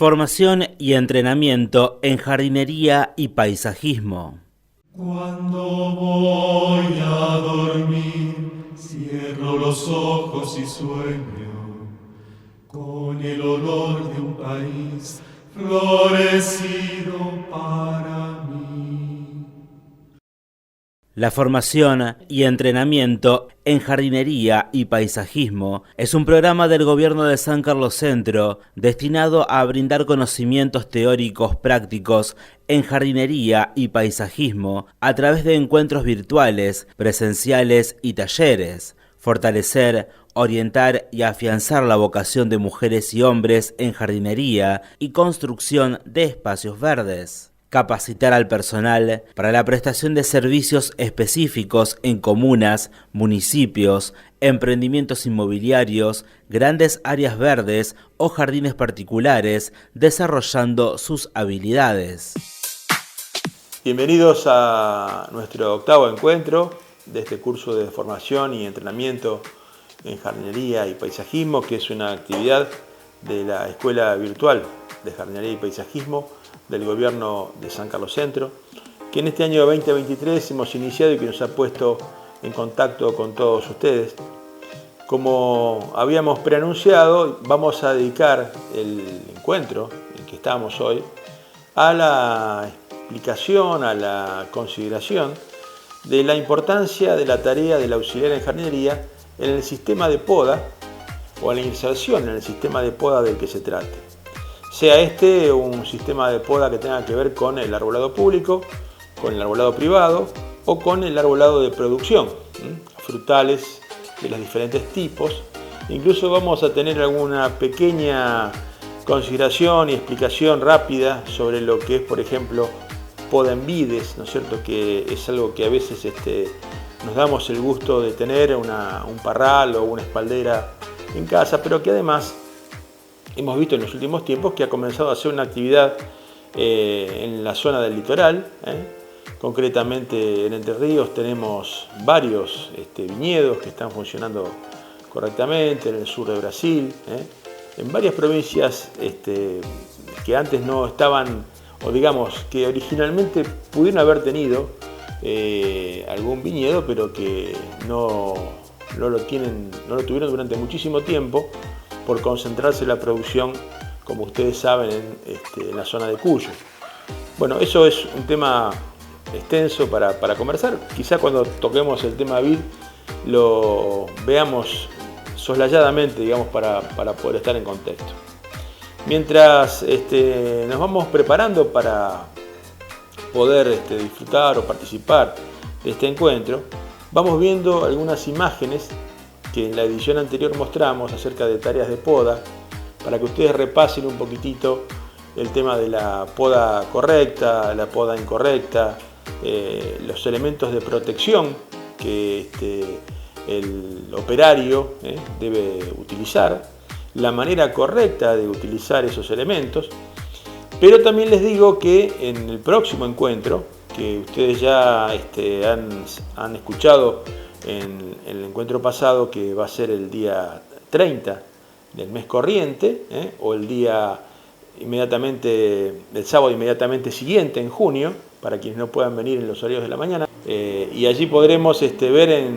Formación y entrenamiento en jardinería y paisajismo. Cuando voy a dormir, cierro los ojos y sueño con el olor de un país florecido para mí. La formación y entrenamiento en jardinería y paisajismo es un programa del Gobierno de San Carlos Centro destinado a brindar conocimientos teóricos prácticos en jardinería y paisajismo a través de encuentros virtuales, presenciales y talleres, fortalecer, orientar y afianzar la vocación de mujeres y hombres en jardinería y construcción de espacios verdes. Capacitar al personal para la prestación de servicios específicos en comunas, municipios, emprendimientos inmobiliarios, grandes áreas verdes o jardines particulares, desarrollando sus habilidades. Bienvenidos a nuestro 8º encuentro de este curso de formación y entrenamiento en jardinería y paisajismo, que es una actividad de la Escuela Virtual de Jardinería y Paisajismo del Gobierno de San Carlos Centro, que en este año 2023 hemos iniciado y que nos ha puesto en contacto con todos ustedes. Como habíamos preanunciado, vamos a dedicar el encuentro en que estamos hoy a la explicación, a la consideración de la importancia de la tarea del auxiliar en jardinería en el sistema de poda o en la inserción en el sistema de poda del que se trate. Sea este un sistema de poda que tenga que ver con el arbolado público, con el arbolado privado o con el arbolado de producción, frutales de los diferentes tipos. Incluso vamos a tener alguna pequeña consideración y explicación rápida sobre lo que es, por ejemplo, poda en vides, ¿no es cierto? Que es algo que a veces nos damos el gusto de tener, un parral o una espaldera en casa, pero que además hemos visto en los últimos tiempos que ha comenzado a ser una actividad en la zona del litoral. Concretamente en Entre Ríos tenemos varios viñedos que están funcionando correctamente, en el sur de Brasil, en varias provincias que antes no estaban, o digamos que originalmente pudieron haber tenido algún viñedo, pero que no lo tuvieron durante muchísimo tiempo, por concentrarse la producción, como ustedes saben, en la zona de Cuyo. Bueno, eso es un tema extenso para conversar. Quizá cuando toquemos el tema vid lo veamos soslayadamente, digamos, para poder estar en contexto. Mientras nos vamos preparando para poder disfrutar o participar de este encuentro, vamos viendo algunas imágenes que en la edición anterior mostramos acerca de tareas de poda, para que ustedes repasen un poquitito el tema de la poda correcta, la poda incorrecta, los elementos de protección que el operario debe utilizar, la manera correcta de utilizar esos elementos. Pero también les digo que en el próximo encuentro, que ustedes ya han escuchado en el encuentro pasado, que va a ser el día 30 del mes corriente, o el día el sábado inmediatamente siguiente, en junio, para quienes no puedan venir en los horarios de la mañana, y allí podremos ver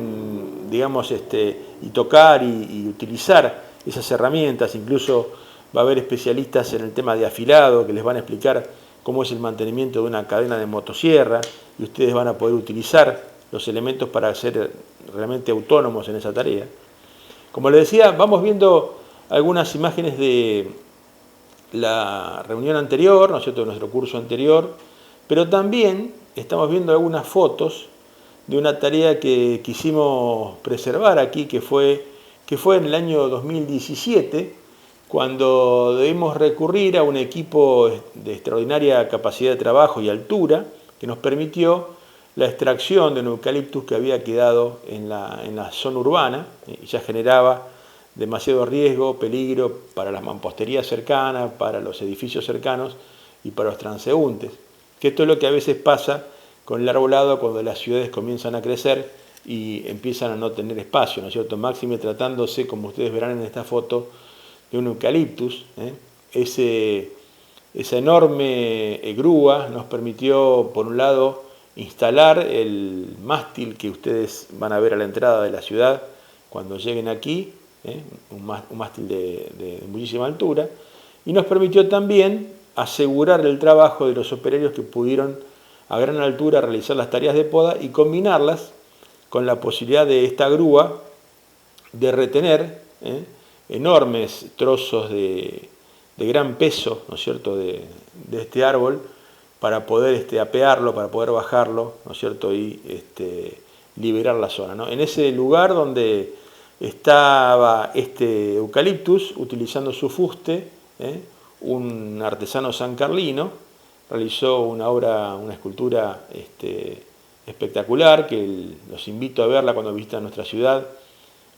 y tocar y utilizar esas herramientas. Incluso va a haber especialistas en el tema de afilado que les van a explicar cómo es el mantenimiento de una cadena de motosierra, y ustedes van a poder utilizar los elementos para ser realmente autónomos en esa tarea. Como les decía, vamos viendo algunas imágenes de la reunión anterior, ¿no es cierto?, de nuestro curso anterior, pero también estamos viendo algunas fotos de una tarea que quisimos preservar aquí, que fue en el año 2017, cuando debimos recurrir a un equipo de extraordinaria capacidad de trabajo y altura, que nos permitió la extracción de un eucaliptus que había quedado en la zona urbana y ya generaba demasiado riesgo, peligro para las mamposterías cercanas, para los edificios cercanos y para los transeúntes. Que esto es lo que a veces pasa con el arbolado cuando las ciudades comienzan a crecer y empiezan a no tener espacio, ¿no es cierto? Máxime tratándose, como ustedes verán en esta foto, de un eucaliptus. Ese Esa enorme grúa nos permitió, por un lado, instalar el mástil que ustedes van a ver a la entrada de la ciudad cuando lleguen aquí, un mástil de muchísima altura, y nos permitió también asegurar el trabajo de los operarios que pudieron a gran altura realizar las tareas de poda y combinarlas con la posibilidad de esta grúa de retener enormes trozos de gran peso, ¿no es cierto?, de este árbol para poder apearlo, para poder bajarlo, ¿no es cierto?, y liberar la zona, ¿no? En ese lugar donde estaba este eucaliptus, utilizando su fuste, un artesano sancarlino realizó una obra, una escultura espectacular, que los invito a verla cuando visitan nuestra ciudad.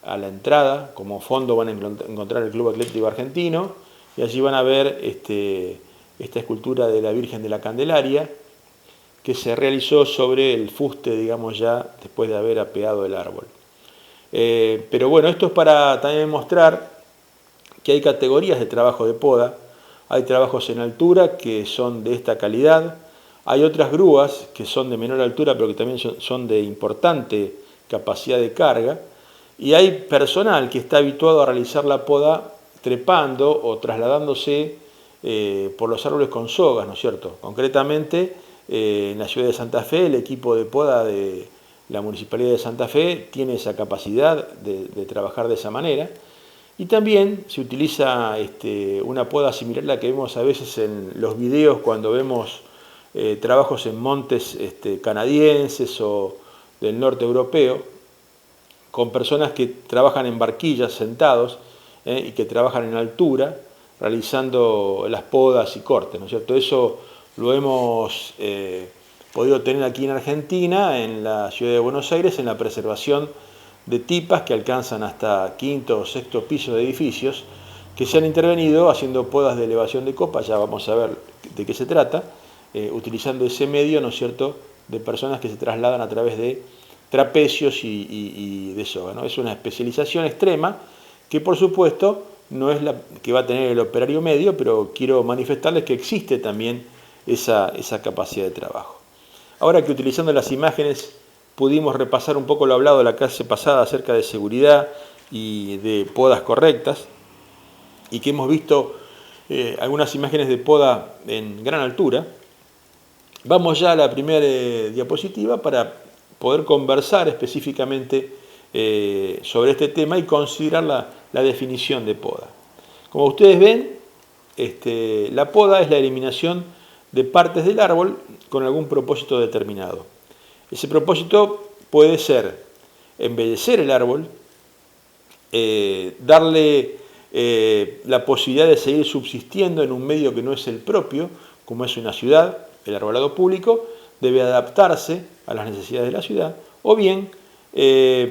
A la entrada, como fondo, van a encontrar el Club Atlético Argentino, y allí van a ver esta escultura de la Virgen de la Candelaria, que se realizó sobre el fuste, digamos, ya después de haber apeado el árbol. Pero bueno, esto es para también mostrar que hay categorías de trabajo de poda. Hay trabajos en altura que son de esta calidad, hay otras grúas que son de menor altura pero que también son de importante capacidad de carga, y hay personal que está habituado a realizar la poda trepando o trasladándose por los árboles con sogas, ¿no es cierto? Concretamente, en la ciudad de Santa Fe, el equipo de poda de la Municipalidad de Santa Fe tiene esa capacidad de trabajar de esa manera. Y también se utiliza una poda similar a la que vemos a veces en los videos cuando vemos trabajos en montes canadienses o del norte europeo, con personas que trabajan en barquillas sentados y que trabajan en altura, realizando las podas y cortes, ¿no es cierto? Eso lo hemos podido tener aquí en Argentina, en la ciudad de Buenos Aires, en la preservación de tipas que alcanzan hasta quinto o sexto piso de edificios, que se han intervenido haciendo podas de elevación de copa, ya vamos a ver de qué se trata, utilizando ese medio, ¿no es cierto?, de personas que se trasladan a través de trapecios y de soga, ¿no? Es una especialización extrema que, por supuesto, no es la que va a tener el operario medio, pero quiero manifestarles que existe también esa capacidad de trabajo. Ahora que utilizando las imágenes pudimos repasar un poco lo hablado de la clase pasada acerca de seguridad y de podas correctas, y que hemos visto algunas imágenes de poda en gran altura, vamos ya a la primera diapositiva para poder conversar específicamente sobre este tema y considerar la definición de poda. Como ustedes ven, la poda es la eliminación de partes del árbol con algún propósito determinado. Ese propósito puede ser embellecer el árbol, darle la posibilidad de seguir subsistiendo en un medio que no es el propio, como es una ciudad. El arbolado público debe adaptarse a las necesidades de la ciudad, o bien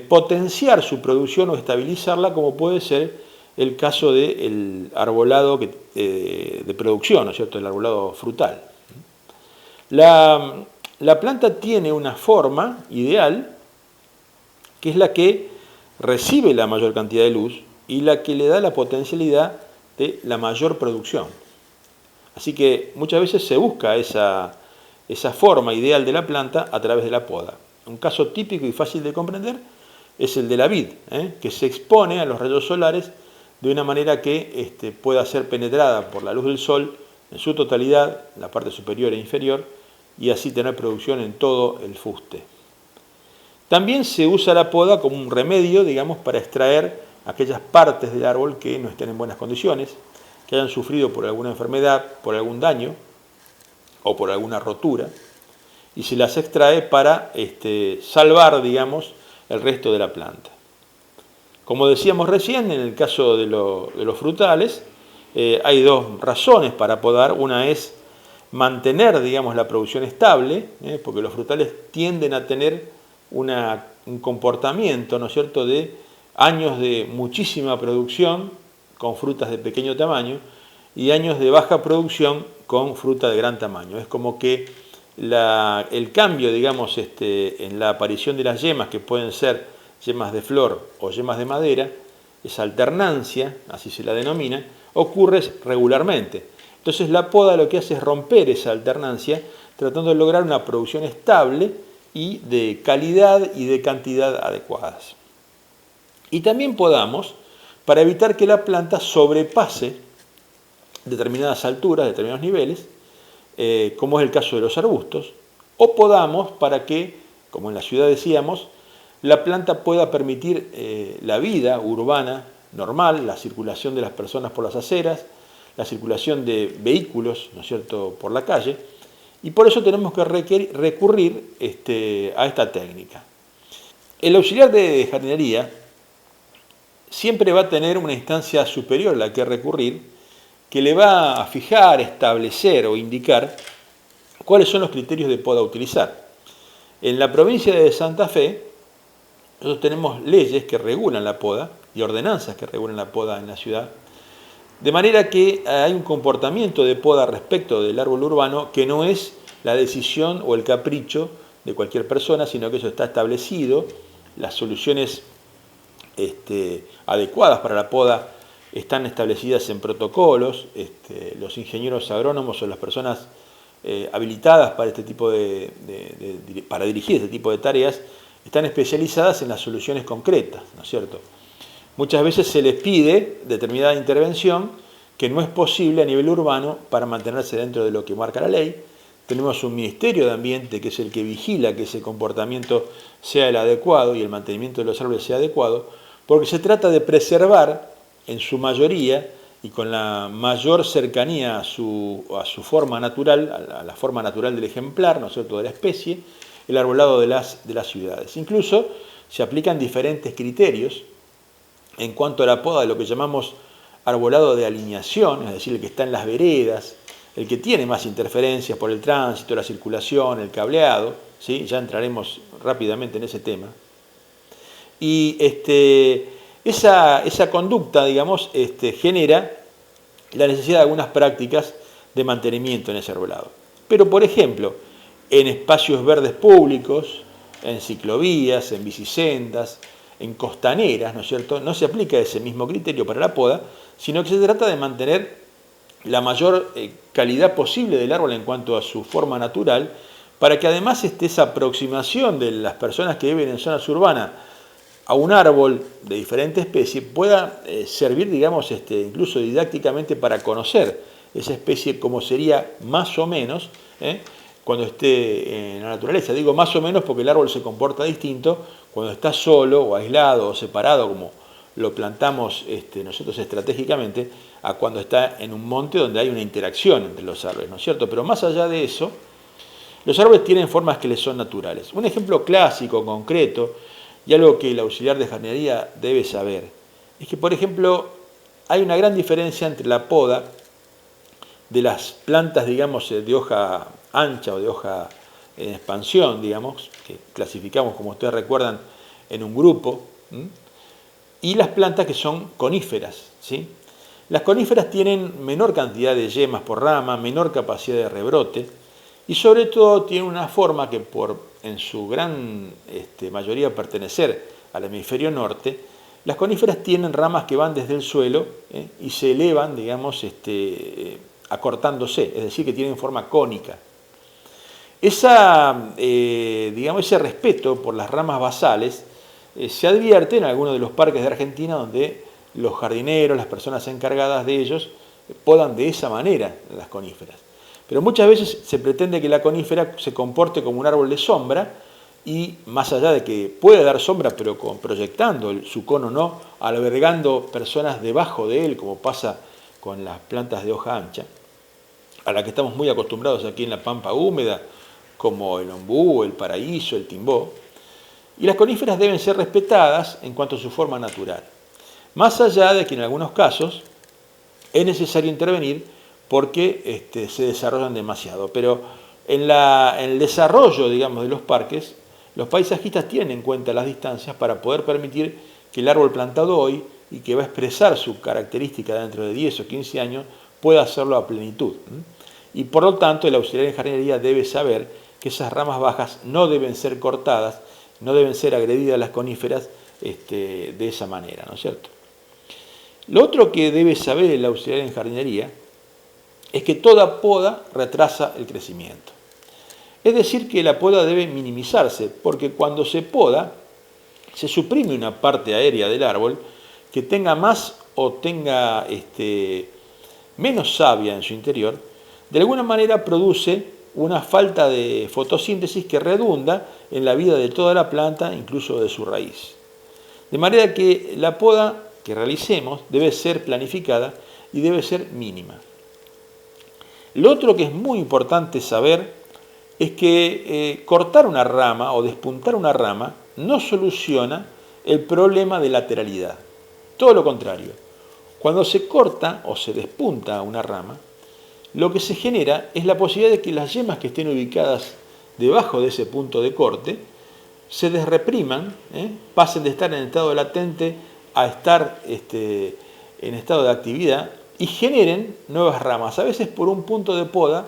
potenciar su producción o estabilizarla, como puede ser el caso del arbolado de producción, ¿no es cierto?, el arbolado frutal. La planta tiene una forma ideal, que es la que recibe la mayor cantidad de luz y la que le da la potencialidad de la mayor producción. Así que muchas veces se busca esa forma ideal de la planta a través de la poda. Un caso típico y fácil de comprender es el de la vid, que se expone a los rayos solares de una manera que pueda ser penetrada por la luz del sol en su totalidad, la parte superior e inferior, y así tener producción en todo el fuste. También se usa la poda como un remedio, digamos, para extraer aquellas partes del árbol que no estén en buenas condiciones, que hayan sufrido por alguna enfermedad, por algún daño o por alguna rotura, y se las extrae para salvar, digamos, el resto de la planta. Como decíamos recién, en el caso de los frutales, hay dos razones para podar. Una es mantener, digamos, la producción estable, porque los frutales tienden a tener un comportamiento, ¿no es cierto?, de años de muchísima producción con frutas de pequeño tamaño y años de baja producción con fruta de gran tamaño. Es como que el cambio, digamos, en la aparición de las yemas, que pueden ser yemas de flor o yemas de madera, esa alternancia, así se la denomina, ocurre regularmente. Entonces la poda lo que hace es romper esa alternancia, tratando de lograr una producción estable y de calidad y de cantidad adecuadas. Y también podamos para evitar que la planta sobrepase determinadas alturas, determinados niveles, como es el caso de los arbustos, o podamos para que, como en la ciudad decíamos, la planta pueda permitir la vida urbana normal, la circulación de las personas por las aceras, la circulación de vehículos, ¿no es cierto?, por la calle, y por eso tenemos que recurrir a esta técnica. El auxiliar de jardinería siempre va a tener una instancia superior a la que recurrir, que le va a fijar, establecer o indicar cuáles son los criterios de poda a utilizar. En la provincia de Santa Fe, nosotros tenemos leyes que regulan la poda y ordenanzas que regulan la poda en la ciudad, de manera que hay un comportamiento de poda respecto del árbol urbano que no es la decisión o el capricho de cualquier persona, sino que eso está establecido, las soluciones adecuadas para la poda están establecidas en protocolos, los ingenieros agrónomos o las personas habilitadas para para dirigir este tipo de tareas están especializadas en las soluciones concretas, ¿no es cierto? Muchas veces se les pide determinada intervención que no es posible a nivel urbano para mantenerse dentro de lo que marca la ley. Tenemos un Ministerio de Ambiente que es el que vigila que ese comportamiento sea el adecuado y el mantenimiento de los árboles sea adecuado, porque se trata de preservar en su mayoría y con la mayor cercanía a su forma natural, a la forma natural del ejemplar, ¿no es cierto?, de la especie, el arbolado de las ciudades. Incluso se aplican diferentes criterios en cuanto a la poda de lo que llamamos arbolado de alineación, es decir, el que está en las veredas, el que tiene más interferencias por el tránsito, la circulación, el cableado, ¿sí? Ya entraremos rápidamente en ese tema. Y esa conducta, digamos, genera la necesidad de algunas prácticas de mantenimiento en ese arbolado. Pero, por ejemplo, en espacios verdes públicos, en ciclovías, en bicisendas, en costaneras, ¿no es cierto?, no se aplica ese mismo criterio para la poda, sino que se trata de mantener la mayor calidad posible del árbol en cuanto a su forma natural, para que además esa aproximación de las personas que viven en zonas urbanas a un árbol de diferente especie pueda servir, digamos, incluso didácticamente para conocer esa especie como sería más o menos cuando esté en la naturaleza. Digo más o menos porque el árbol se comporta distinto cuando está solo o aislado o separado, como lo plantamos nosotros estratégicamente, a cuando está en un monte donde hay una interacción entre los árboles, ¿no es cierto? Pero más allá de eso, los árboles tienen formas que les son naturales. Un ejemplo clásico, concreto, y algo que el auxiliar de jardinería debe saber, es que, por ejemplo, hay una gran diferencia entre la poda de las plantas, digamos, de hoja ancha o de hoja en expansión, digamos, que clasificamos, como ustedes recuerdan, en un grupo, y las plantas que son coníferas, ¿sí? Las coníferas tienen menor cantidad de yemas por rama, menor capacidad de rebrote, y sobre todo tienen una forma que en su gran mayoría pertenecer al hemisferio norte, las coníferas tienen ramas que van desde el suelo y se elevan, digamos, acortándose, es decir, que tienen forma cónica. Ese respeto por las ramas basales se advierte en algunos de los parques de Argentina donde los jardineros, las personas encargadas de ellos, podan de esa manera las coníferas. Pero muchas veces se pretende que la conífera se comporte como un árbol de sombra y más allá de que puede dar sombra, pero proyectando su cono no, albergando personas debajo de él, como pasa con las plantas de hoja ancha, a la que estamos muy acostumbrados aquí en la pampa húmeda, como el ombú, el paraíso, el timbó. Y las coníferas deben ser respetadas en cuanto a su forma natural. Más allá de que en algunos casos es necesario intervenir porque se desarrollan demasiado. Pero en el desarrollo, digamos, de los parques, los paisajistas tienen en cuenta las distancias para poder permitir que el árbol plantado hoy y que va a expresar su característica dentro de 10 o 15 años pueda hacerlo a plenitud. Y por lo tanto el auxiliar en jardinería debe saber que esas ramas bajas no deben ser cortadas, no deben ser agredidas las coníferas de esa manera, ¿no es cierto? Lo otro que debe saber el auxiliar en jardinería es que toda poda retrasa el crecimiento. Es decir, que la poda debe minimizarse, porque cuando se poda, se suprime una parte aérea del árbol que tenga más o tenga menos savia en su interior. De alguna manera produce una falta de fotosíntesis que redunda en la vida de toda la planta, incluso de su raíz. De manera que la poda que realicemos debe ser planificada y debe ser mínima. Lo otro que es muy importante saber es que cortar una rama o despuntar una rama no soluciona el problema de lateralidad. Todo lo contrario. Cuando se corta o se despunta una rama, lo que se genera es la posibilidad de que las yemas que estén ubicadas debajo de ese punto de corte se desrepriman, pasen de estar en estado latente a estar en estado de actividad y generen nuevas ramas. A veces por un punto de poda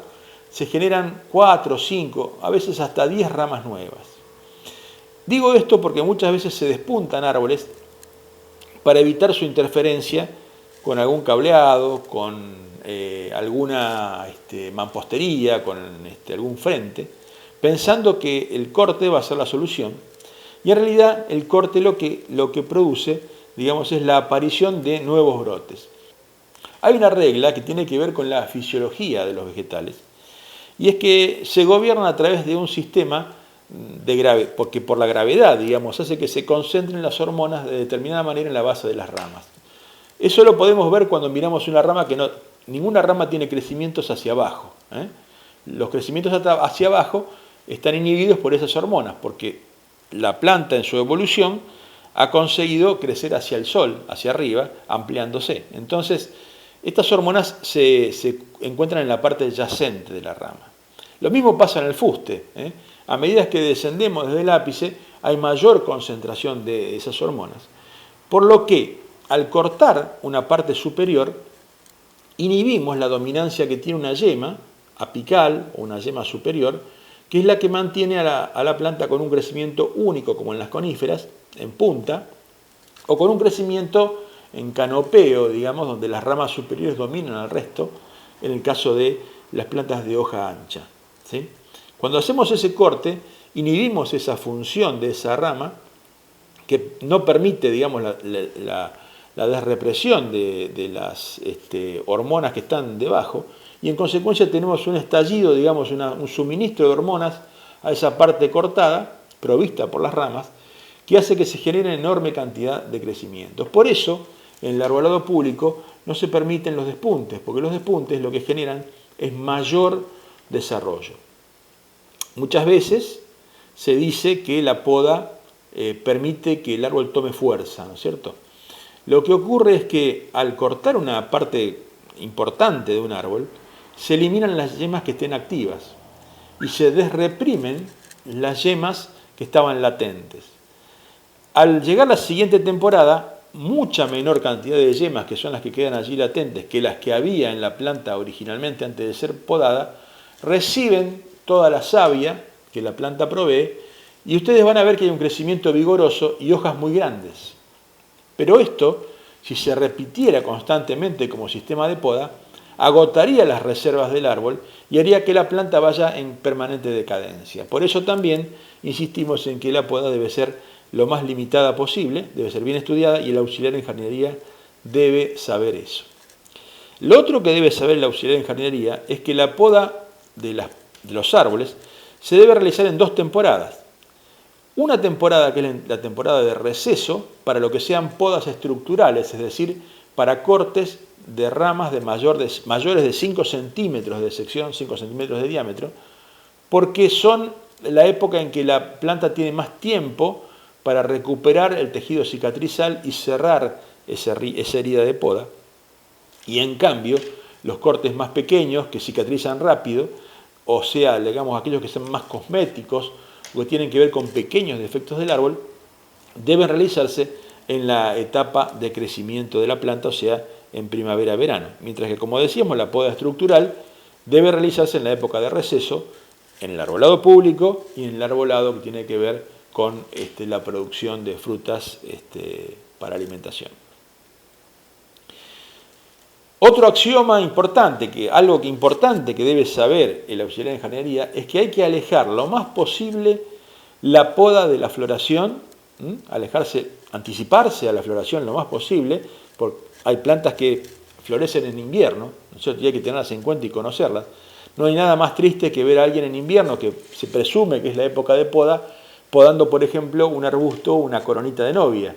se generan 4, 5, a veces hasta 10 ramas nuevas. Digo esto porque muchas veces se despuntan árboles para evitar su interferencia con algún cableado, con alguna mampostería, con algún frente, pensando que el corte va a ser la solución. Y en realidad el corte lo que produce, digamos, es la aparición de nuevos brotes. Hay una regla que tiene que ver con la fisiología de los vegetales, y es que se gobierna a través de un sistema porque por la gravedad, digamos, hace que se concentren las hormonas de determinada manera en la base de las ramas. Eso lo podemos ver cuando miramos una rama ninguna rama tiene crecimientos hacia abajo. Los crecimientos hacia abajo están inhibidos por esas hormonas, porque la planta en su evolución ha conseguido crecer hacia el sol, hacia arriba, ampliándose. Entonces, estas hormonas se encuentran en la parte yacente de la rama. Lo mismo pasa en el fuste. A medida que descendemos desde el ápice, hay mayor concentración de esas hormonas. Por lo que, al cortar una parte superior, inhibimos la dominancia que tiene una yema apical o una yema superior, que es la que mantiene a la planta con un crecimiento único, como en las coníferas, en punta, o con un crecimiento en canopeo, digamos, donde las ramas superiores dominan al resto, en el caso de las plantas de hoja ancha. ¿Sí? Cuando hacemos ese corte, inhibimos esa función de esa rama, que no permite, digamos, la desrepresión de las hormonas que están debajo, y en consecuencia tenemos un estallido, digamos, un suministro de hormonas a esa parte cortada, provista por las ramas, que hace que se genere enorme cantidad de crecimientos. Por eso, en el arbolado público no se permiten los despuntes, porque los despuntes lo que generan es mayor desarrollo. Muchas veces se dice que la poda permite que el árbol tome fuerza, ¿no es cierto? Lo que ocurre es que al cortar una parte importante de un árbol, se eliminan las yemas que estén activas y se desreprimen las yemas que estaban latentes. Al llegar la siguiente temporada, mucha menor cantidad de yemas, que son las que quedan allí latentes, que las que había en la planta originalmente antes de ser podada, reciben toda la savia que la planta provee y ustedes van a ver que hay un crecimiento vigoroso y hojas muy grandes. Pero esto, si se repitiera constantemente como sistema de poda, agotaría las reservas del árbol y haría que la planta vaya en permanente decadencia. Por eso también insistimos en que la poda debe ser lo más limitada posible, debe ser bien estudiada y el auxiliar en jardinería debe saber eso. Lo otro que debe saber el auxiliar en jardinería es que la poda de los árboles se debe realizar en 2 temporadas. Una temporada que es la temporada de receso para lo que sean podas estructurales, es decir, para cortes de ramas mayores de 5 centímetros de sección, 5 centímetros de diámetro, porque son la época en que la planta tiene más tiempo para recuperar el tejido cicatrizal y cerrar esa herida de poda. Y en cambio, los cortes más pequeños que cicatrizan rápido, o sea, digamos aquellos que son más cosméticos o que tienen que ver con pequeños defectos del árbol, deben realizarse en la etapa de crecimiento de la planta, o sea, en primavera-verano. Mientras que, como decíamos, la poda estructural debe realizarse en la época de receso, en el arbolado público y en el arbolado que tiene que ver con la producción de frutas para alimentación. Otro axioma importante, algo importante que debe saber el auxiliar en jardinería, es que hay que alejar lo más posible la poda de la floración, anticiparse a la floración lo más posible, porque hay plantas que florecen en invierno, ¿no es cierto? Y hay que tenerlas en cuenta y conocerlas. No hay nada más triste que ver a alguien en invierno, que se presume que es la época de poda, podando, por ejemplo, un arbusto o una coronita de novia,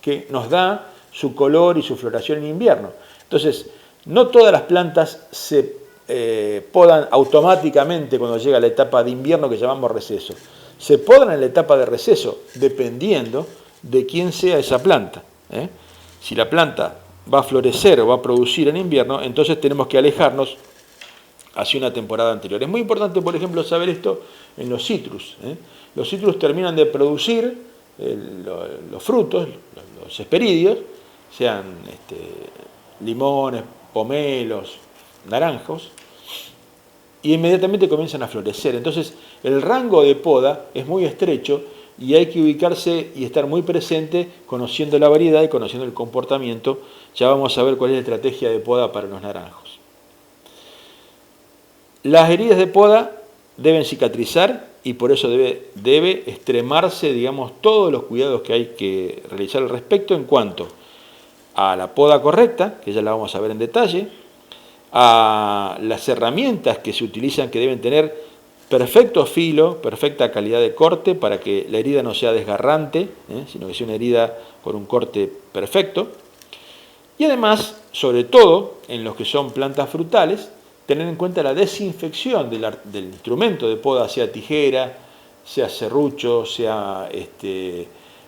que nos da su color y su floración en invierno. Entonces, no todas las plantas se podan automáticamente cuando llega la etapa de invierno que llamamos receso. Se podan en la etapa de receso, dependiendo de quién sea esa planta. Si la planta va a florecer o va a producir en invierno, entonces tenemos que alejarnos hacia una temporada anterior. Es muy importante, por ejemplo, saber esto en los citrus. Los citrus terminan de producir los frutos, los hesperidios, sean limones, pomelos, naranjos, y inmediatamente comienzan a florecer. Entonces, el rango de poda es muy estrecho y hay que ubicarse y estar muy presente conociendo la variedad y conociendo el comportamiento. Ya vamos a ver cuál es la estrategia de poda para los naranjos. Las heridas de poda deben cicatrizar y por eso debe extremarse, digamos, todos los cuidados que hay que realizar al respecto en cuanto a la poda correcta, que ya la vamos a ver en detalle, a las herramientas que se utilizan, que deben tener perfecto filo, perfecta calidad de corte para que la herida no sea desgarrante, sino que sea una herida con un corte perfecto. Y además, sobre todo, en los que son plantas frutales, tener en cuenta la desinfección del instrumento de poda, sea tijera, sea serrucho, sea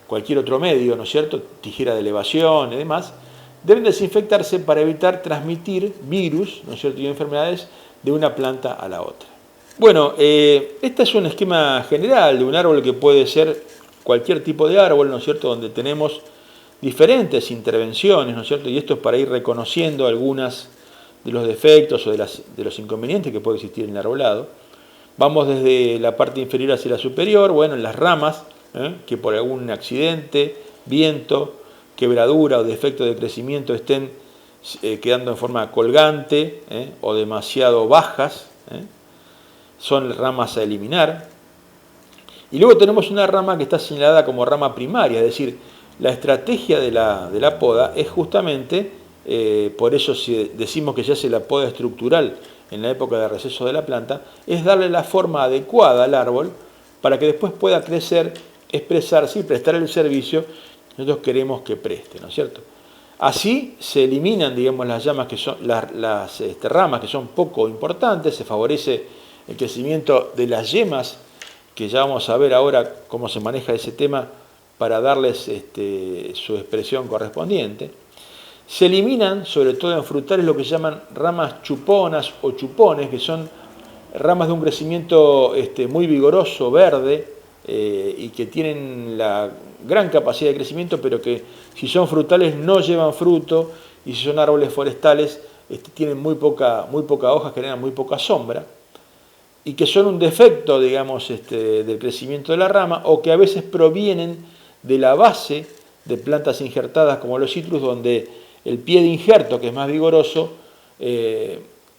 cualquier otro medio, ¿no es cierto?, tijera de elevación y demás, deben desinfectarse para evitar transmitir virus, ¿no es cierto?, y enfermedades de una planta a la otra. Bueno, este es un esquema general de un árbol que puede ser cualquier tipo de árbol, ¿no es cierto?, donde tenemos diferentes intervenciones, ¿no es cierto?, y esto es para ir reconociendo algunas de los defectos o de los inconvenientes que puede existir en el arbolado. Vamos desde la parte inferior hacia la superior, bueno, en las ramas, que por algún accidente, viento, quebradura o defecto de crecimiento estén quedando en forma colgante o demasiado bajas, son ramas a eliminar. Y luego tenemos una rama que está señalada como rama primaria, es decir, la estrategia de la poda es justamente, por eso si decimos que se hace la poda estructural en la época de receso de la planta, es darle la forma adecuada al árbol para que después pueda crecer, expresarse y prestar el servicio que nosotros queremos que preste, ¿no es cierto? Así se eliminan, digamos, las ramas que son poco importantes, se favorece el crecimiento de las yemas, que ya vamos a ver ahora cómo se maneja ese tema para darles su expresión correspondiente. Se eliminan, sobre todo en frutales, lo que se llaman ramas chuponas o chupones, que son ramas de un crecimiento muy vigoroso, verde, y que tienen la gran capacidad de crecimiento, pero que si son frutales no llevan fruto, y si son árboles forestales tienen muy poca hoja, generan muy poca sombra, y que son un defecto, digamos, del crecimiento de la rama, o que a veces provienen de la base de plantas injertadas como los citrus, donde el pie de injerto, que es más vigoroso,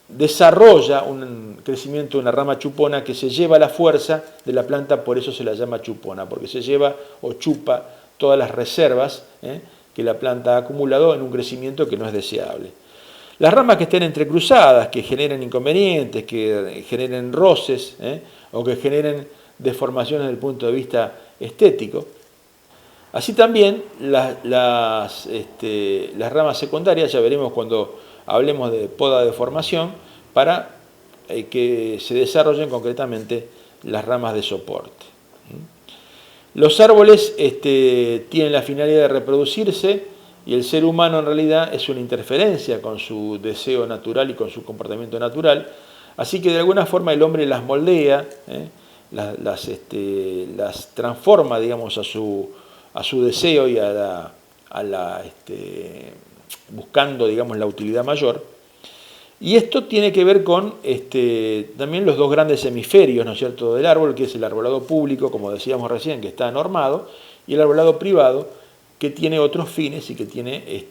desarrolla un crecimiento de una rama chupona que se lleva la fuerza de la planta, por eso se la llama chupona, porque se lleva o chupa todas las reservas que la planta ha acumulado en un crecimiento que no es deseable. Las ramas que estén entrecruzadas, que generen inconvenientes, que generen roces o que generen deformaciones desde el punto de vista estético. Así también las ramas secundarias, ya veremos cuando hablemos de poda de formación, para que se desarrollen concretamente las ramas de soporte. Los árboles tienen la finalidad de reproducirse, y el ser humano en realidad es una interferencia con su deseo natural y con su comportamiento natural, así que de alguna forma el hombre las moldea, las transforma, digamos, a su deseo y buscando, digamos, la utilidad mayor. Y esto tiene que ver con también los dos grandes hemisferios, ¿no es cierto?, del árbol, que es el arbolado público, como decíamos recién, que está normado, y el arbolado privado, que tiene otros fines y que tiene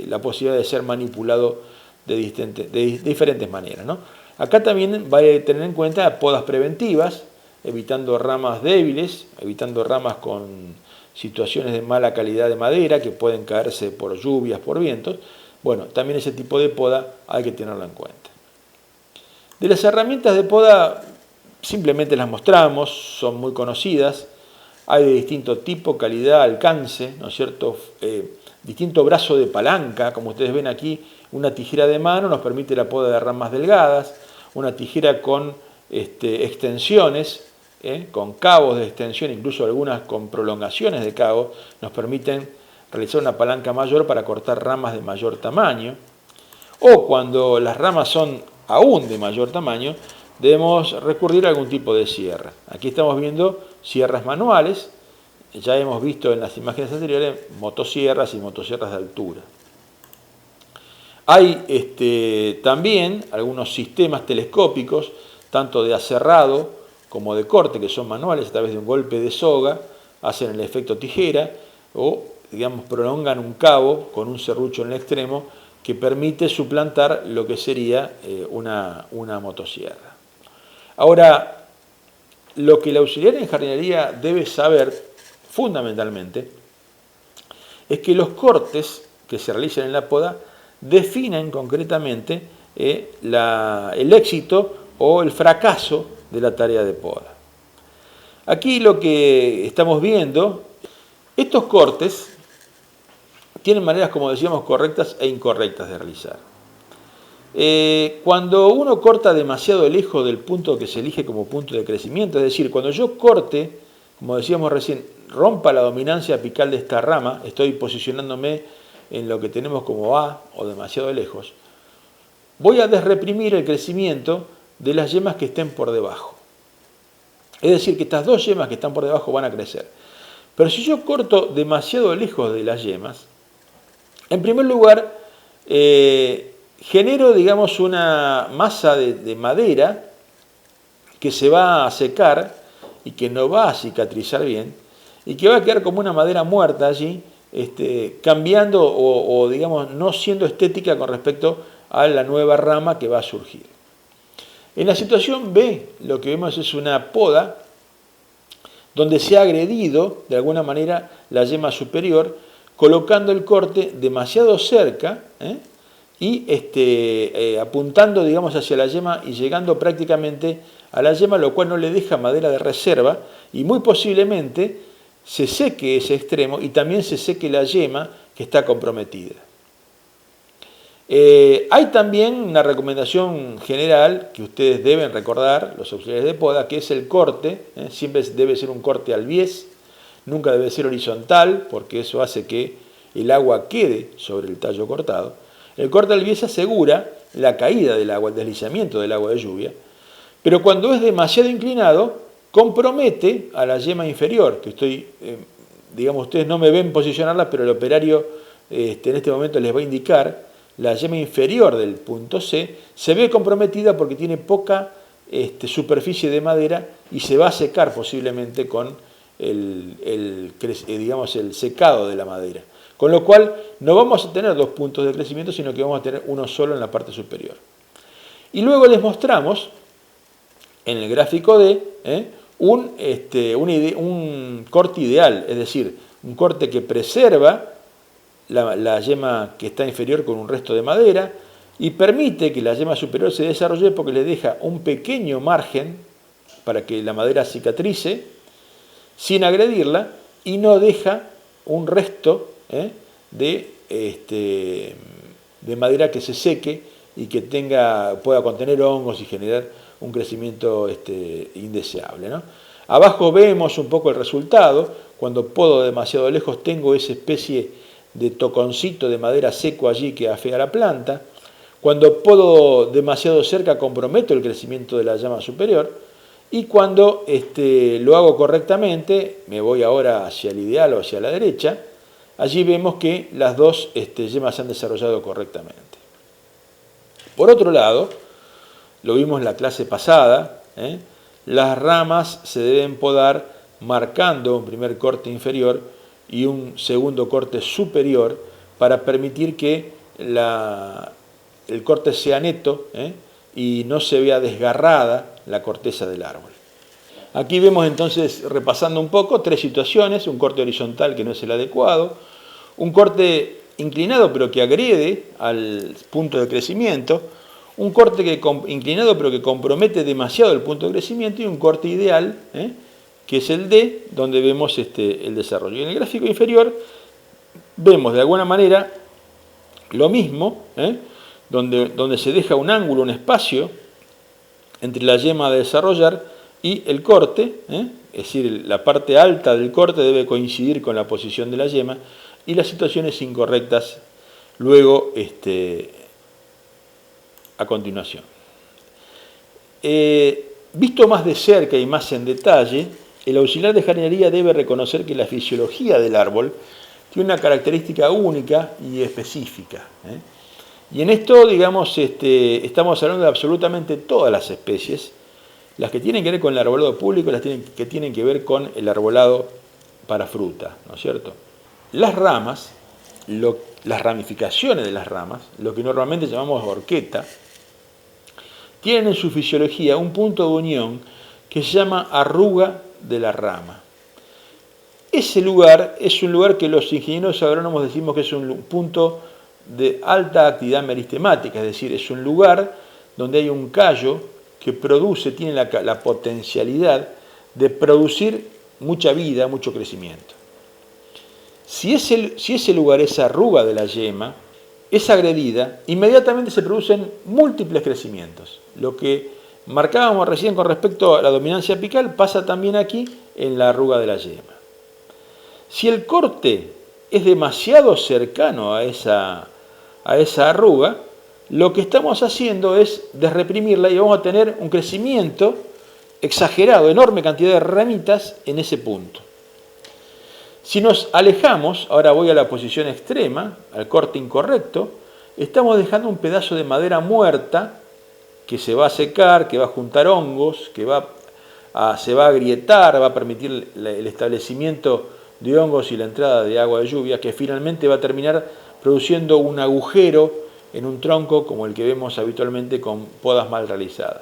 la posibilidad de ser manipulado de diferentes maneras, ¿no? Acá también vale tener en cuenta podas preventivas, evitando ramas débiles, evitando ramas con situaciones de mala calidad de madera que pueden caerse por lluvias, por vientos. Bueno, también ese tipo de poda hay que tenerlo en cuenta. De las herramientas de poda simplemente las mostramos, son muy conocidas, hay de distinto tipo, calidad, alcance, ¿no es cierto? Distinto brazo de palanca, como ustedes ven aquí, una tijera de mano nos permite la poda de ramas delgadas, una tijera con extensiones, con cabos de extensión, incluso algunas con prolongaciones de cabos, nos permiten realizar una palanca mayor para cortar ramas de mayor tamaño. O cuando las ramas son aún de mayor tamaño, debemos recurrir a algún tipo de sierra. Aquí estamos viendo sierras manuales, ya hemos visto en las imágenes anteriores motosierras y motosierras de altura. Hay también algunos sistemas telescópicos, tanto de aserrado como de corte, que son manuales a través de un golpe de soga, hacen el efecto tijera o, digamos, prolongan un cabo con un serrucho en el extremo que permite suplantar lo que sería una motosierra. Ahora, lo que el auxiliar en jardinería debe saber fundamentalmente es que los cortes que se realizan en la poda definen concretamente el éxito o el fracaso de la tarea de poda. Aquí lo que estamos viendo, estos cortes tienen maneras, como decíamos, correctas e incorrectas de realizar. Cuando uno corta demasiado lejos del punto que se elige como punto de crecimiento, es decir, cuando yo corte, como decíamos recién, rompa la dominancia apical de esta rama, estoy posicionándome en lo que tenemos como A o demasiado lejos, voy a desreprimir el crecimiento de las yemas que estén por debajo. Es decir, que estas dos yemas que están por debajo van a crecer. Pero si yo corto demasiado lejos de las yemas, en primer lugar, genero, digamos, una masa de madera que se va a secar y que no va a cicatrizar bien y que va a quedar como una madera muerta allí, cambiando o, digamos, no siendo estética con respecto a la nueva rama que va a surgir. En la situación B, lo que vemos es una poda donde se ha agredido, de alguna manera, la yema superior, colocando el corte demasiado cerca y apuntando, digamos, hacia la yema y llegando prácticamente a la yema, lo cual no le deja madera de reserva y muy posiblemente se seque ese extremo y también se seque la yema que está comprometida. Hay también una recomendación general que ustedes deben recordar, los auxiliares de poda, que es el corte. Siempre debe ser un corte al bies, nunca debe ser horizontal, porque eso hace que el agua quede sobre el tallo cortado. El corte al bies asegura la caída del agua, el deslizamiento del agua de lluvia, pero cuando es demasiado inclinado, compromete a la yema inferior, que estoy, digamos, ustedes no me ven posicionarla, pero el operario en este momento les va a indicar. La yema inferior del punto C se ve comprometida porque tiene poca superficie de madera y se va a secar posiblemente con el secado de la madera. Con lo cual no vamos a tener dos puntos de crecimiento, sino que vamos a tener uno solo en la parte superior. Y luego les mostramos en el gráfico D un corte ideal, es decir, un corte que preserva la yema que está inferior con un resto de madera y permite que la yema superior se desarrolle porque le deja un pequeño margen para que la madera cicatrice sin agredirla y no deja un resto de madera que se seque y que pueda contener hongos y generar un crecimiento indeseable, ¿no? Abajo vemos un poco el resultado. Cuando podo demasiado lejos tengo esa especie de toconcito de madera seco allí que afea la planta. Cuando podo demasiado cerca comprometo el crecimiento de la llama superior. Y cuando lo hago correctamente, me voy ahora hacia el ideal o hacia la derecha, allí vemos que las dos yemas se han desarrollado correctamente. Por otro lado, lo vimos en la clase pasada, las ramas se deben podar marcando un primer corte inferior y un segundo corte superior para permitir que el corte sea neto y no se vea desgarrada la corteza del árbol. Aquí vemos entonces, repasando un poco, tres situaciones: un corte horizontal que no es el adecuado, un corte inclinado pero que agrede al punto de crecimiento, un corte inclinado pero que compromete demasiado el punto de crecimiento, y un corte ideal, que es el D, donde vemos el desarrollo. Y en el gráfico inferior vemos de alguna manera lo mismo, donde se deja un ángulo, un espacio entre la yema a desarrollar y el corte, es decir, la parte alta del corte debe coincidir con la posición de la yema, y las situaciones incorrectas luego a continuación. Visto más de cerca y más en detalle, el auxiliar de jardinería debe reconocer que la fisiología del árbol tiene una característica única y específica. Y en esto, digamos, estamos hablando de absolutamente todas las especies, las que tienen que ver con el arbolado público y las que tienen que ver con el arbolado para fruta, ¿no es cierto? Las ramas, las ramificaciones de las ramas, lo que normalmente llamamos horqueta, tienen en su fisiología un punto de unión que se llama arruga de la rama. Ese lugar es un lugar que los ingenieros agrónomos decimos que es un punto de alta actividad meristemática, es decir, es un lugar donde hay un callo que tiene la potencialidad de producir mucha vida, mucho crecimiento. Si ese lugar, esa arruga de la yema, es agredida, inmediatamente se producen múltiples crecimientos. Lo que marcábamos recién con respecto a la dominancia apical pasa también aquí en la arruga de la yema. Si el corte es demasiado cercano a esa arruga, lo que estamos haciendo es desreprimirla y vamos a tener un crecimiento exagerado, enorme cantidad de ramitas en ese punto. Si nos alejamos, ahora voy a la posición extrema, al corte incorrecto, estamos dejando un pedazo de madera muerta que se va a secar, que va a juntar hongos, que se va a agrietar, va a permitir el establecimiento de hongos y la entrada de agua de lluvia, que finalmente va a terminar produciendo un agujero en un tronco como el que vemos habitualmente con podas mal realizadas.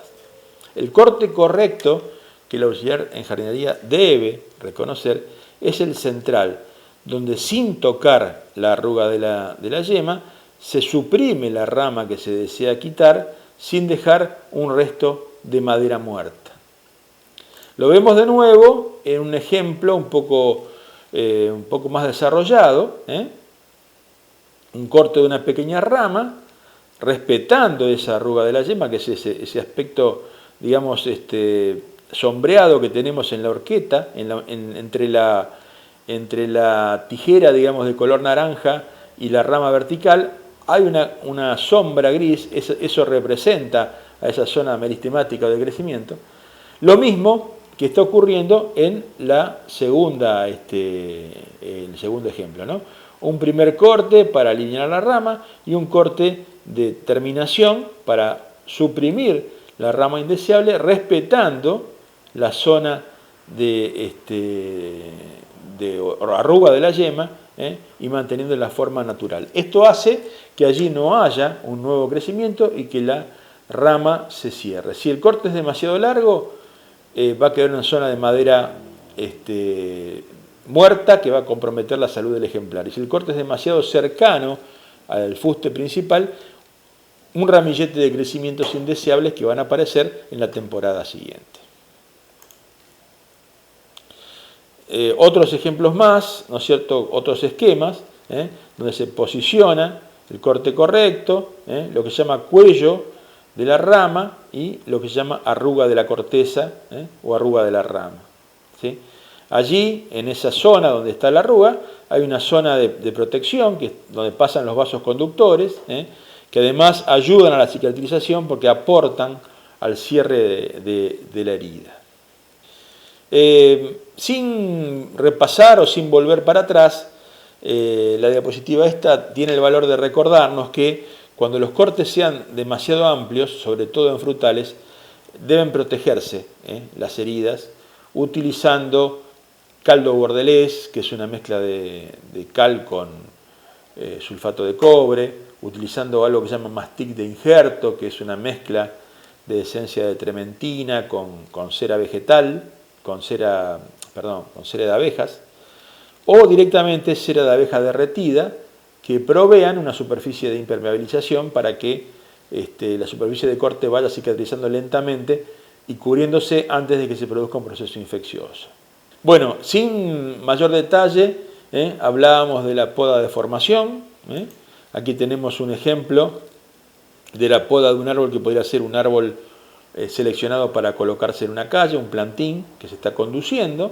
El corte correcto que el auxiliar en jardinería debe reconocer es el central, donde sin tocar la arruga de la yema se suprime la rama que se desea quitar sin dejar un resto de madera muerta. Lo vemos de nuevo en un ejemplo un poco más desarrollado, un corte de una pequeña rama, respetando esa arruga de la yema, que es ese aspecto, digamos, sombreado que tenemos en la horqueta, entre la tijera, digamos, de color naranja y la rama vertical, hay una sombra gris, eso representa a esa zona meristemática de crecimiento. Lo mismo que está ocurriendo en el segundo ejemplo, ¿no? Un primer corte para alinear la rama y un corte de terminación para suprimir la rama indeseable, respetando la zona de arruga de la yema y manteniendo la forma natural. Esto hace que allí no haya un nuevo crecimiento y que la rama se cierre. Si el corte es demasiado largo, va a quedar una zona de madera muerta que va a comprometer la salud del ejemplar. Y si el corte es demasiado cercano al fuste principal, un ramillete de crecimientos indeseables que van a aparecer en la temporada siguiente. Otros ejemplos más, ¿no es cierto? Otros esquemas, donde se posiciona el corte correcto, lo que se llama cuello de la rama y lo que se llama arruga de la corteza o arruga de la rama, ¿sí? Allí, en esa zona donde está la arruga, hay una zona de protección donde pasan los vasos conductores, que además ayudan a la cicatrización porque aportan al cierre de la herida. Sin repasar o sin volver para atrás, la diapositiva esta tiene el valor de recordarnos que cuando los cortes sean demasiado amplios, sobre todo en frutales, deben protegerse las heridas utilizando caldo bordelés, que es una mezcla de cal con sulfato de cobre, utilizando algo que se llama mastic de injerto, que es una mezcla de esencia de trementina con cera vegetal, con cera de abejas, o directamente cera de abeja derretida, que provean una superficie de impermeabilización para que la superficie de corte vaya cicatrizando lentamente y cubriéndose antes de que se produzca un proceso infeccioso. Bueno, sin mayor detalle, hablábamos de la poda de formación. Aquí tenemos un ejemplo de la poda de un árbol que podría ser un árbol seleccionado para colocarse en una calle, un plantín que se está conduciendo,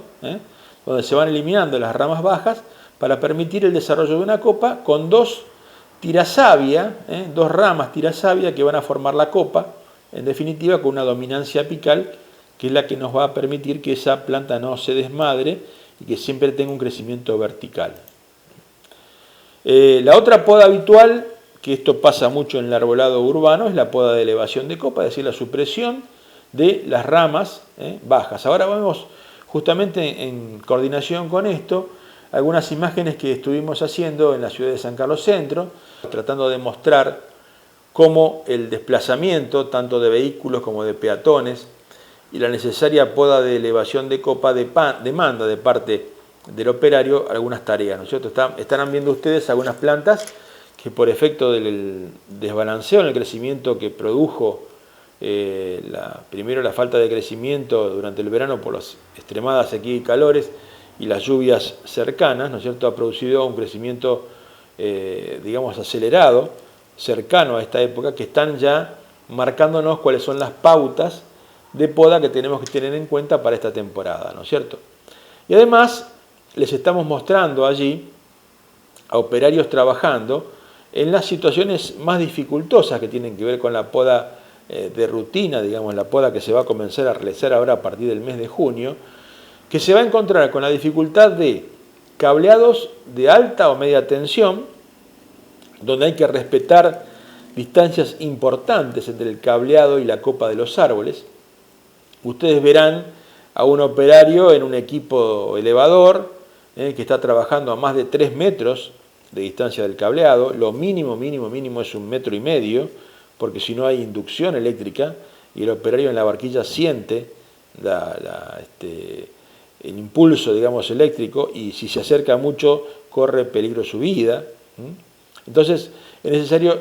donde se van eliminando las ramas bajas para permitir el desarrollo de una copa con dos ramas tirasavia que van a formar la copa, en definitiva con una dominancia apical que es la que nos va a permitir que esa planta no se desmadre y que siempre tenga un crecimiento vertical. La otra poda habitual, que esto pasa mucho en el arbolado urbano, es la poda de elevación de copa, es decir, la supresión de las ramas bajas. Ahora vemos justamente en coordinación con esto algunas imágenes que estuvimos haciendo en la ciudad de San Carlos Centro, tratando de mostrar cómo el desplazamiento tanto de vehículos como de peatones y la necesaria poda de elevación de copa demanda de parte del operario algunas tareas, ¿no es cierto? Estarán viendo ustedes algunas plantas que por efecto del desbalanceo en el crecimiento que produjo primero la falta de crecimiento durante el verano por las extremadas sequías y calores y las lluvias cercanas, ¿no es cierto?, ha producido un crecimiento, digamos, acelerado, cercano a esta época, que están ya marcándonos cuáles son las pautas de poda que tenemos que tener en cuenta para esta temporada, ¿no es cierto? Y además les estamos mostrando allí a operarios trabajando en las situaciones más dificultosas que tienen que ver con la poda de rutina, digamos, la poda que se va a comenzar a realizar ahora a partir del mes de junio, que se va a encontrar con la dificultad de cableados de alta o media tensión, donde hay que respetar distancias importantes entre el cableado y la copa de los árboles. Ustedes verán a un operario en un equipo elevador que está trabajando a más de 3 metros de distancia del cableado. Lo mínimo es 1,5 metros, porque si no hay inducción eléctrica y el operario en la barquilla siente el impulso, digamos, eléctrico, y si se acerca mucho corre peligro su vida. Entonces es necesario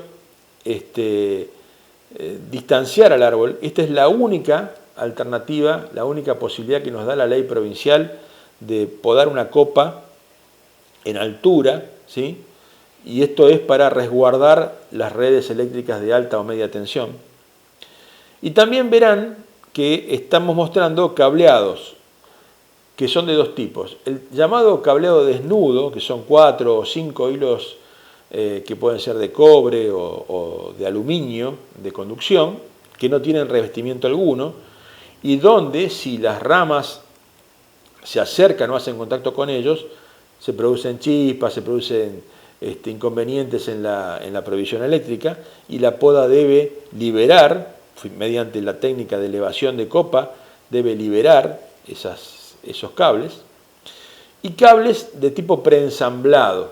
distanciar al árbol. Esta es la única alternativa, la única posibilidad que nos da la ley provincial de podar una copa en altura, ¿sí? Y esto es para resguardar las redes eléctricas de alta o media tensión. Y también verán que estamos mostrando cableados que son de dos tipos. El llamado cableado desnudo, que son 4 o 5 hilos que pueden ser de cobre o de aluminio, de conducción, que no tienen revestimiento alguno, y donde si las ramas se acercan o hacen contacto con ellos, se producen chispas, se producen inconvenientes en la provisión eléctrica, y la poda debe liberar, mediante la técnica de elevación de copa, debe liberar esos cables, y cables de tipo preensamblado,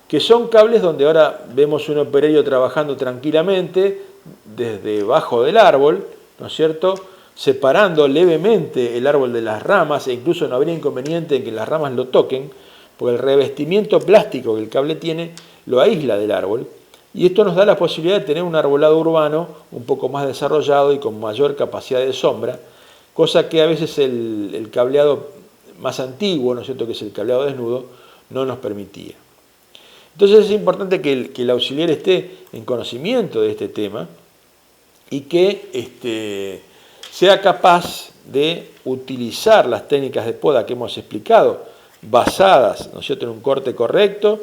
que son cables donde ahora vemos un operario trabajando tranquilamente desde debajo del árbol, ¿no es cierto?, separando levemente el árbol de las ramas, e incluso no habría inconveniente en que las ramas lo toquen, porque el revestimiento plástico que el cable tiene lo aísla del árbol, y esto nos da la posibilidad de tener un arbolado urbano un poco más desarrollado y con mayor capacidad de sombra, cosa que a veces el cableado más antiguo, ¿no es cierto?, que es el cableado desnudo, no nos permitía. Entonces es importante que el auxiliar esté en conocimiento de este tema y que sea capaz de utilizar las técnicas de poda que hemos explicado, basadas, ¿no es cierto?, en un corte correcto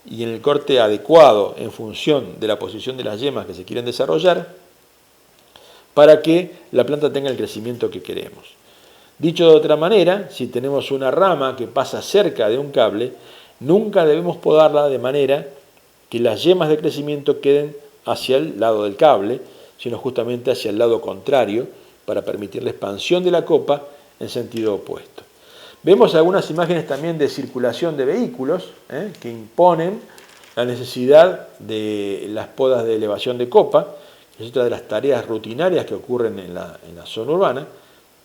y en el corte adecuado en función de la posición de las yemas que se quieren desarrollar, para que la planta tenga el crecimiento que queremos. Dicho de otra manera, si tenemos una rama que pasa cerca de un cable, nunca debemos podarla de manera que las yemas de crecimiento queden hacia el lado del cable, sino justamente hacia el lado contrario, para permitir la expansión de la copa en sentido opuesto. Vemos algunas imágenes también de circulación de vehículos que imponen la necesidad de las podas de elevación de copa, que es otra de las tareas rutinarias que ocurren en la zona urbana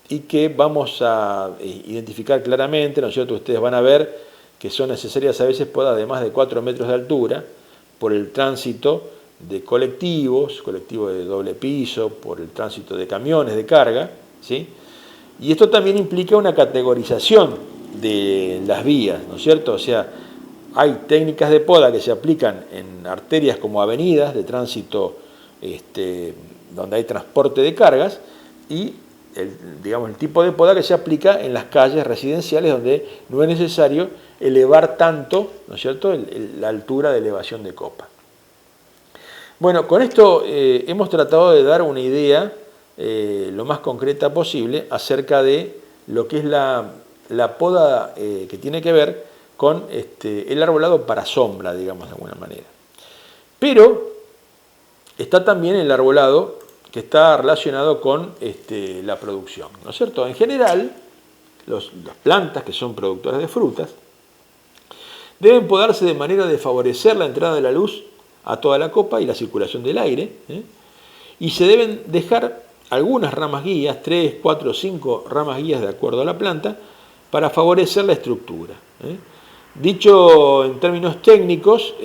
y que vamos a identificar claramente, ¿no es cierto? Ustedes van a ver que son necesarias a veces podas de más de 4 metros de altura por el tránsito de colectivos de doble piso, por el tránsito de camiones de carga, ¿sí? Y esto también implica una categorización de las vías, ¿no es cierto? O sea, hay técnicas de poda que se aplican en arterias como avenidas de tránsito donde hay transporte de cargas y el tipo de poda que se aplica en las calles residenciales donde no es necesario elevar tanto, ¿no es cierto?, la altura de elevación de copa. Bueno, con esto hemos tratado de dar una idea lo más concreta posible acerca de lo que es la poda que tiene que ver con el arbolado para sombra, digamos de alguna manera. Pero está también el arbolado que está relacionado con la producción, ¿no es cierto? En general, las plantas que son productoras de frutas deben podarse de manera de favorecer la entrada de la luz a toda la copa y la circulación del aire, y se deben dejar algunas ramas guías, 3, 4, 5 ramas guías de acuerdo a la planta, para favorecer la estructura. Dicho en términos técnicos,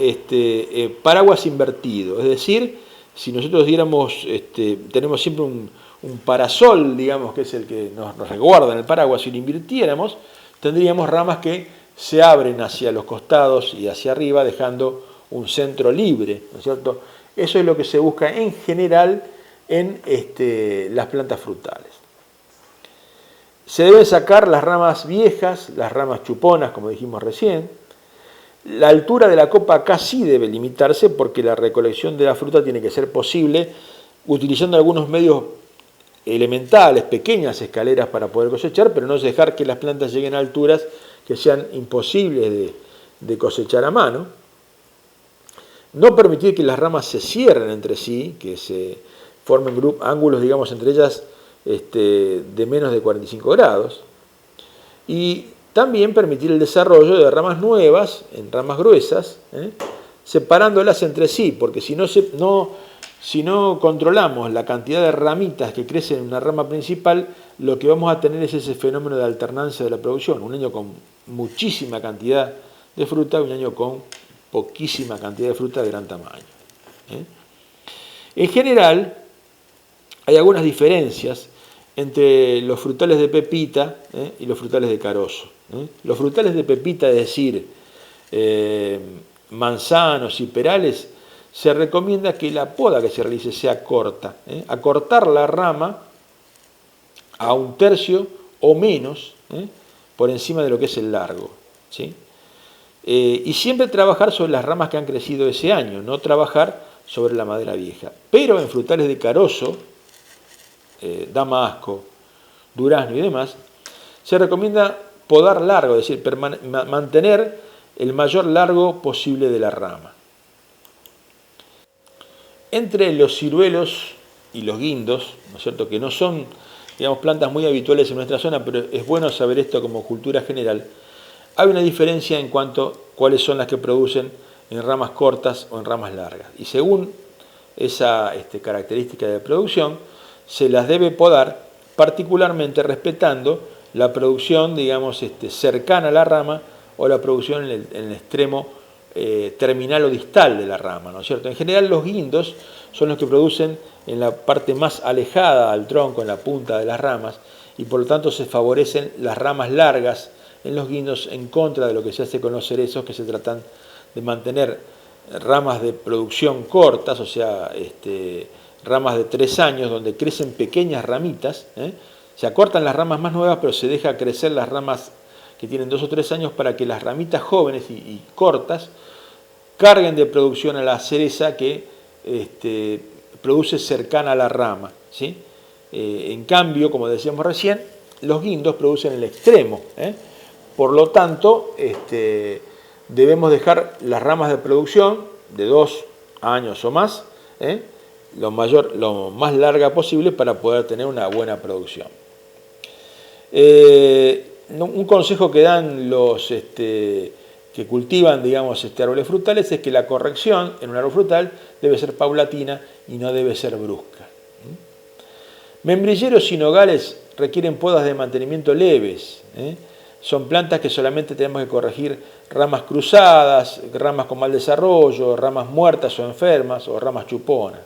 paraguas invertido, es decir, si nosotros diéramos, tenemos siempre un parasol, digamos, que es el que nos resguarda en el paraguas, si lo invirtiéramos, tendríamos ramas que se abren hacia los costados y hacia arriba, dejando un centro libre, ¿no es cierto? Eso es lo que se busca en general en las plantas frutales. Se deben sacar las ramas viejas, las ramas chuponas, como dijimos recién. La altura de la copa acá sí debe limitarse porque la recolección de la fruta tiene que ser posible utilizando algunos medios elementales, pequeñas escaleras para poder cosechar, pero no es dejar que las plantas lleguen a alturas que sean imposibles de cosechar a mano. No permitir que las ramas se cierren entre sí, que se formen ángulos, digamos, entre ellas de menos de 45 grados. Y también permitir el desarrollo de ramas nuevas en ramas gruesas, separándolas entre sí, porque si no controlamos la cantidad de ramitas que crecen en una rama principal, lo que vamos a tener es ese fenómeno de alternancia de la producción. Un año con muchísima cantidad de fruta y un año con poquísima cantidad de fruta de gran tamaño. En general, hay algunas diferencias entre los frutales de pepita y los frutales de carozo. Los frutales de pepita, es decir, manzanos y perales, se recomienda que la poda que se realice sea corta, acortar la rama a 1/3 o menos por encima de lo que es el largo, ¿sí? Y siempre trabajar sobre las ramas que han crecido ese año, no trabajar sobre la madera vieja. Pero en frutales de carozo, damasco, durazno y demás, se recomienda podar largo, es decir, mantener el mayor largo posible de la rama. Entre los ciruelos y los guindos, ¿no es cierto?, que no son, digamos, plantas muy habituales en nuestra zona, pero es bueno saber esto como cultura general, hay una diferencia en cuanto a cuáles son las que producen en ramas cortas o en ramas largas. Y según esa característica de producción, se las debe podar particularmente respetando la producción, digamos, cercana a la rama o la producción en el extremo terminal o distal de la rama, ¿no es cierto? En general los guindos son los que producen en la parte más alejada al tronco, en la punta de las ramas, y por lo tanto se favorecen las ramas largas en los guindos en contra de lo que se hace con los cerezos, que se tratan de mantener ramas de producción cortas, o sea, ramas de 3 años donde crecen pequeñas ramitas, se acortan las ramas más nuevas, pero se deja crecer las ramas que tienen 2 o 3 años para que las ramitas jóvenes y cortas carguen de producción a la cereza que produce cercana a la rama, ¿sí? En cambio, como decíamos recién, los guindos producen el extremo, por lo tanto, debemos dejar las ramas de producción de 2 años o más, lo más larga posible para poder tener una buena producción. Un consejo que dan los que que cultivan, digamos, árboles frutales es que la corrección en un árbol frutal debe ser paulatina y no debe ser brusca. Membrilleros y nogales requieren podas de mantenimiento leves. Son plantas que solamente tenemos que corregir ramas cruzadas, ramas con mal desarrollo, ramas muertas o enfermas o ramas chuponas.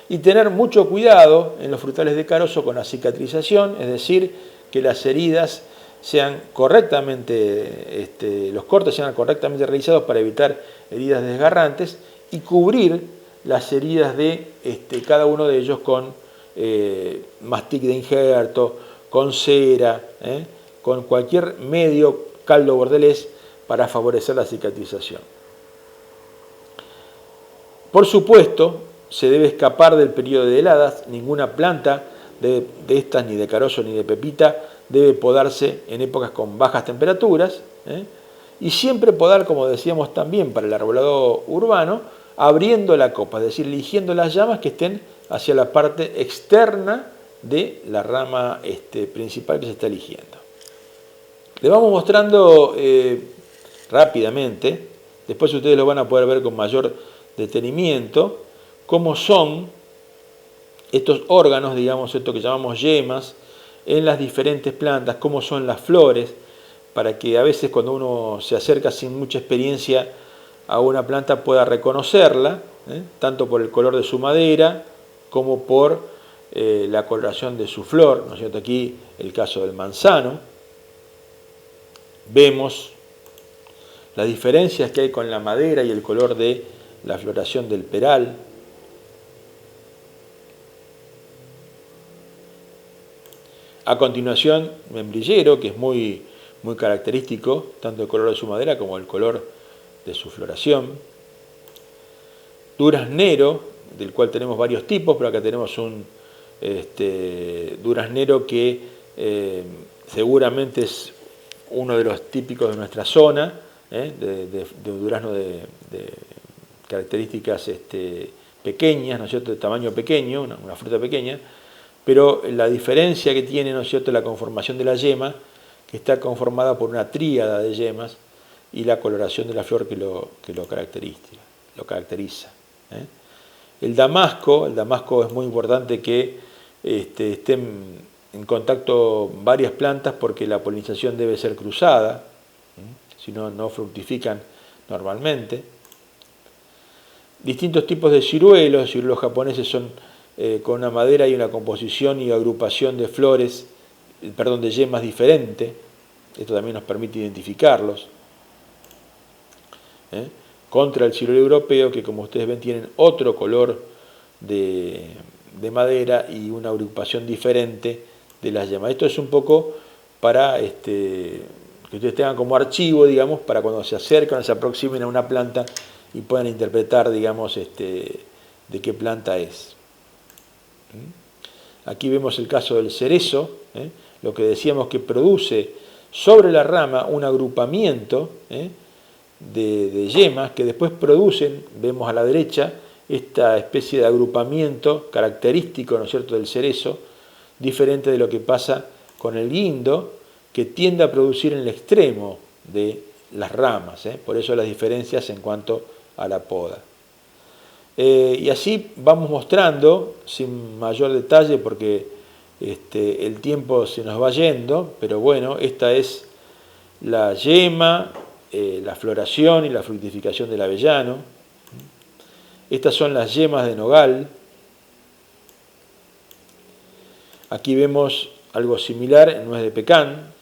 Y tener mucho cuidado en los frutales de carozo con la cicatrización, es decir, que las heridas sean correctamente, los cortes sean correctamente realizados para evitar heridas desgarrantes y cubrir las heridas de cada uno de ellos con mastic de injerto, con cera, con cualquier medio caldo bordelés para favorecer la cicatrización. Por supuesto, se debe escapar del periodo de heladas. Ninguna planta de estas, ni de carozo ni de pepita, debe podarse en épocas con bajas temperaturas. Y siempre podar, como decíamos también, para el arbolado urbano, abriendo la copa, es decir, eligiendo las llamas que estén hacia la parte externa de la rama principal que se está eligiendo. Les vamos mostrando rápidamente, después ustedes lo van a poder ver con mayor detenimiento, cómo son estos órganos, digamos, esto que llamamos yemas, en las diferentes plantas, cómo son las flores, para que a veces cuando uno se acerca sin mucha experiencia a una planta pueda reconocerla, tanto por el color de su madera como por la coloración de su flor, ¿no es cierto? Aquí el caso del manzano. Vemos las diferencias que hay con la madera y el color de la floración del peral. A continuación, membrillero, que es muy característico, tanto el color de su madera como el color de su floración. Duraznero, del cual tenemos varios tipos, pero acá tenemos un duraznero que seguramente es uno de los típicos de nuestra zona, de durazno de características pequeñas, ¿no es cierto?, de tamaño pequeño, una fruta pequeña, pero la diferencia que tiene, ¿no es cierto?, la conformación de la yema, que está conformada por una tríada de yemas, y la coloración de la flor que lo caracteriza. El damasco es muy importante que estén en contacto varias plantas porque la polinización debe ser cruzada, si no, no fructifican normalmente. Distintos tipos de ciruelos japoneses son con una madera y una composición y agrupación de flores, de yemas diferente. Esto también nos permite identificarlos. Contra el ciruelo europeo, que como ustedes ven tienen otro color de madera y una agrupación diferente de las yemas. Esto es un poco para que ustedes tengan como archivo, digamos, para cuando se acercan, se aproximen a una planta y puedan interpretar, digamos, de qué planta es. Aquí vemos el caso del cerezo, lo que decíamos que produce sobre la rama un agrupamiento de yemas que después producen, vemos a la derecha, esta especie de agrupamiento característico, ¿no es cierto?, del cerezo, diferente de lo que pasa con el guindo, que tiende a producir en el extremo de las ramas, por eso las diferencias en cuanto a la poda. Y así vamos mostrando, sin mayor detalle, porque el tiempo se nos va yendo, pero bueno, esta es la yema, la floración y la fructificación del avellano. Estas son las yemas de nogal. Aquí vemos algo similar en nuez de pecan,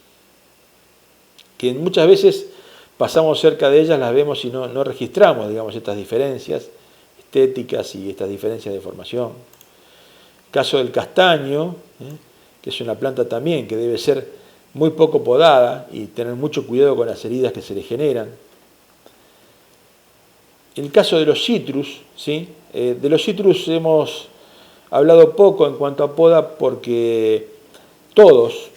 que muchas veces pasamos cerca de ellas, las vemos y no registramos, digamos, estas diferencias estéticas y estas diferencias de formación. Caso del castaño, que es una planta también que debe ser muy poco podada y tener mucho cuidado con las heridas que se le generan. El caso de los citrus, ¿sí? De los citrus hemos hablado poco en cuanto a poda porque todos,